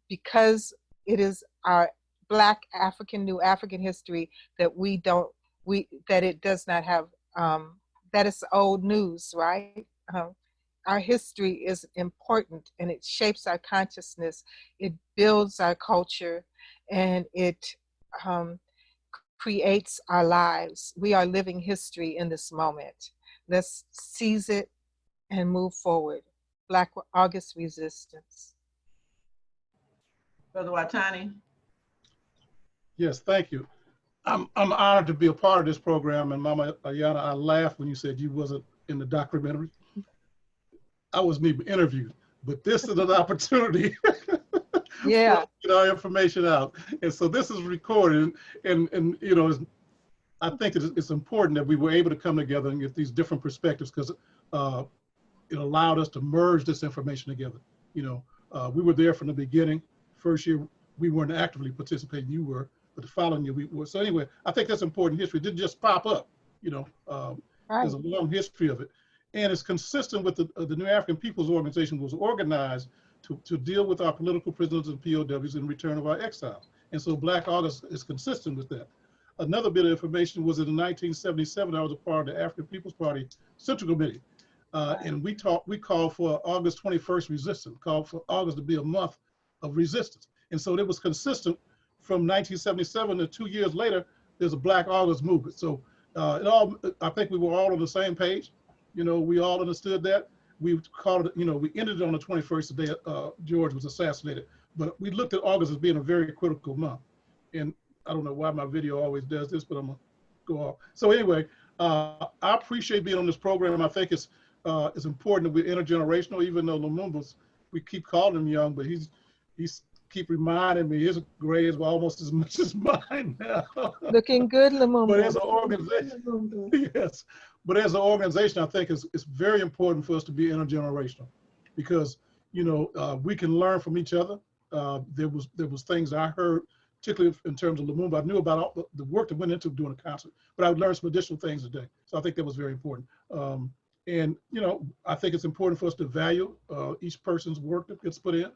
Speaker 2: because it is our Black African, New African history, that that it does not have, that it's old news, right? Our history is important, and it shapes our consciousness, it builds our culture, and it creates our lives. We are living history in this moment. Let's seize it and move forward. Black August resistance.
Speaker 1: Brother Watani.
Speaker 3: Yes, thank you. I'm honored to be a part of this program. And Mama Ayana, I laughed when you said you wasn't in the documentary. I wasn't even interviewed, but this is an opportunity
Speaker 2: Yeah.
Speaker 3: to get our information out. And so this is recorded, and you know, I think it's important that we were able to come together and get these different perspectives, because it allowed us to merge this information together. You know, we were there from the beginning. First year, we weren't actively participating, you were, but the following year we were. So anyway, I think that's important history. It didn't just pop up, you know,
Speaker 2: Right.
Speaker 3: there's a long history of it. And it's consistent with the New African Peoples Organization was organized to deal with our political prisoners and POWs in return of our exiles. And so Black August is consistent with that. Another bit of information was that in 1977, I was a part of the African People's Party Central Committee. And we called for August 21st resistance, called for August to be a month of resistance. And so it was consistent from 1977 to 2 years later, there's a Black August movement. So I think we were all on the same page. You know, we all understood that. We called it, you know, we ended it on the 21st, the day George was assassinated. But we looked at August as being a very critical month. And I don't know why my video always does this, but I'm gonna go off. So anyway, I appreciate being on this program. I think it's important that we're intergenerational, even though Lumumba's, we keep calling him young, but he's keep reminding me his gray is almost as much as mine now.
Speaker 2: Looking good, Lumumba.
Speaker 3: But as an organization, yes. But as an organization, I think it's very important for us to be intergenerational, because, you know, we can learn from each other. There was things I heard particularly in terms of Lumumba. I knew about all the work that went into doing a concert, but I learned some additional things today. So I think that was very important. And, you know, I think it's important for us to value each person's work that gets put in.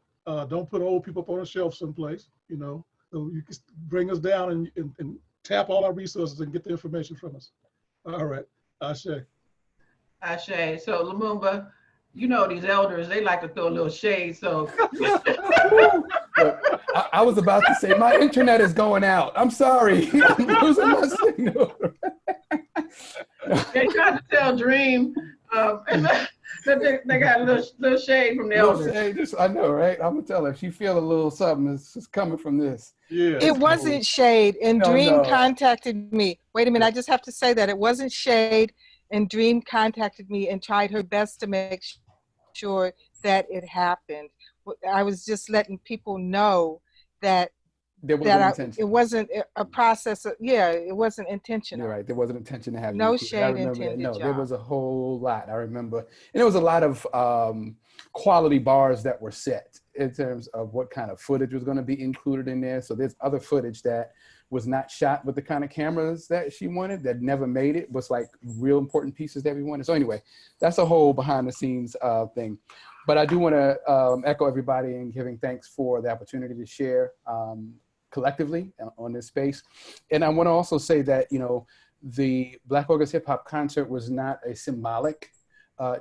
Speaker 3: Don't put old people up on a shelf someplace, you know. So you can bring us down and tap all our resources and get the information from us. All right, Ashe.
Speaker 1: Ashe. So Lumumba, you know, these elders, they like to throw a little shade. So
Speaker 4: Look, I was about to say my internet is going out. I'm sorry. I'm losing my signal.
Speaker 1: they tried to tell Dream, and they got a little shade from the elders.
Speaker 4: Shade, I know, right? I'm gonna tell her if she feel a little something is just coming from this.
Speaker 3: Yeah.
Speaker 2: It wasn't shade, and
Speaker 4: No,
Speaker 2: Dream
Speaker 4: no.
Speaker 2: contacted me. Wait a minute, I just have to say that it wasn't shade, and Dream contacted me and tried her best to make sure that it happened. I was just letting people know that
Speaker 4: There wasn't intention.
Speaker 2: it wasn't a process. It wasn't intentional.
Speaker 4: You're right. There wasn't intention to have
Speaker 2: No
Speaker 4: you.
Speaker 2: shade
Speaker 4: I remember
Speaker 2: intended,
Speaker 4: that. No, there
Speaker 2: y'all.
Speaker 4: was a whole lot. I remember, and there was a lot of quality bars that were set in terms of what kind of footage was going to be included in there. So there's other footage that was not shot with the kind of cameras that she wanted, that never made it, was like real important pieces that we wanted. So anyway, that's a whole behind the scenes thing. But I do want to echo everybody in giving thanks for the opportunity to share collectively on this space. And I want to also say that, you know, the Black August Hip Hop concert was not a symbolic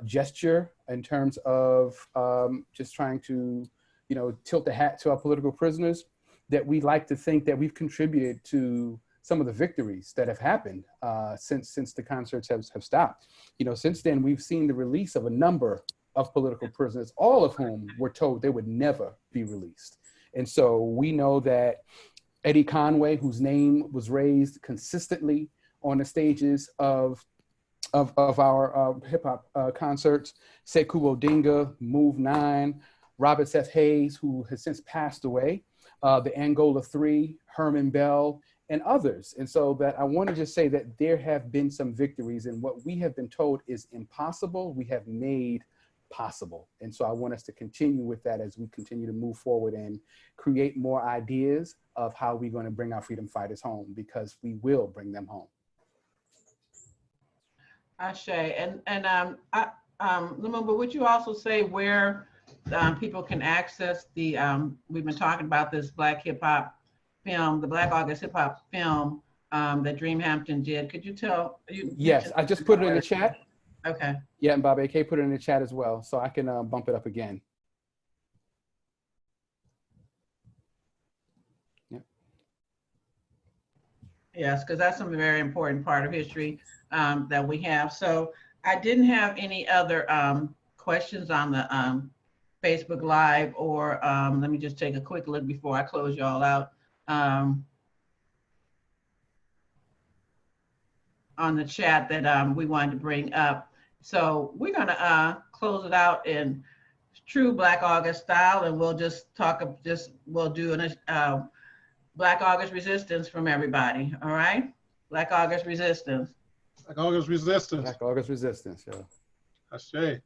Speaker 4: gesture in terms of just trying to, you know, tilt the hat to our political prisoners, that we like to think that we've contributed to some of the victories that have happened since the concerts have stopped. You know, since then, we've seen the release of a number of political prisoners, all of whom were told they would never be released. And so we know that Eddie Conway, whose name was raised consistently on the stages of our hip hop concerts, Sekou Odinga, Move 9, Robert Seth Hayes, who has since passed away, the Angola 3, Herman Bell, and others. And so that I want to just say that there have been some victories, and what we have been told is impossible, we have made possible. And so I want us to continue with that as we continue to move forward and create more ideas of how we're going to bring our freedom fighters home, because we will bring them home.
Speaker 1: Ashe. And Lumumba, would you also say where people can access the, we've been talking about this Black hip hop film, the Black August hip hop film that Dream Hampton did. Could you tell?
Speaker 4: Yes, I just put it in the chat.
Speaker 1: Okay.
Speaker 4: Yeah, and Bob AK put it in the chat as well, so I can bump it up again. Yeah.
Speaker 1: Yes, because that's a very important part of history that we have. So I didn't have any other questions on the Facebook Live, or let me just take a quick look before I close y'all out. On the chat that we wanted to bring up. So we're gonna close it out in true Black August style, and we'll just talk, we'll do an Black August resistance from everybody, all right? Black August resistance.
Speaker 3: Black August resistance.
Speaker 4: Black August resistance, yeah.
Speaker 3: Ashe.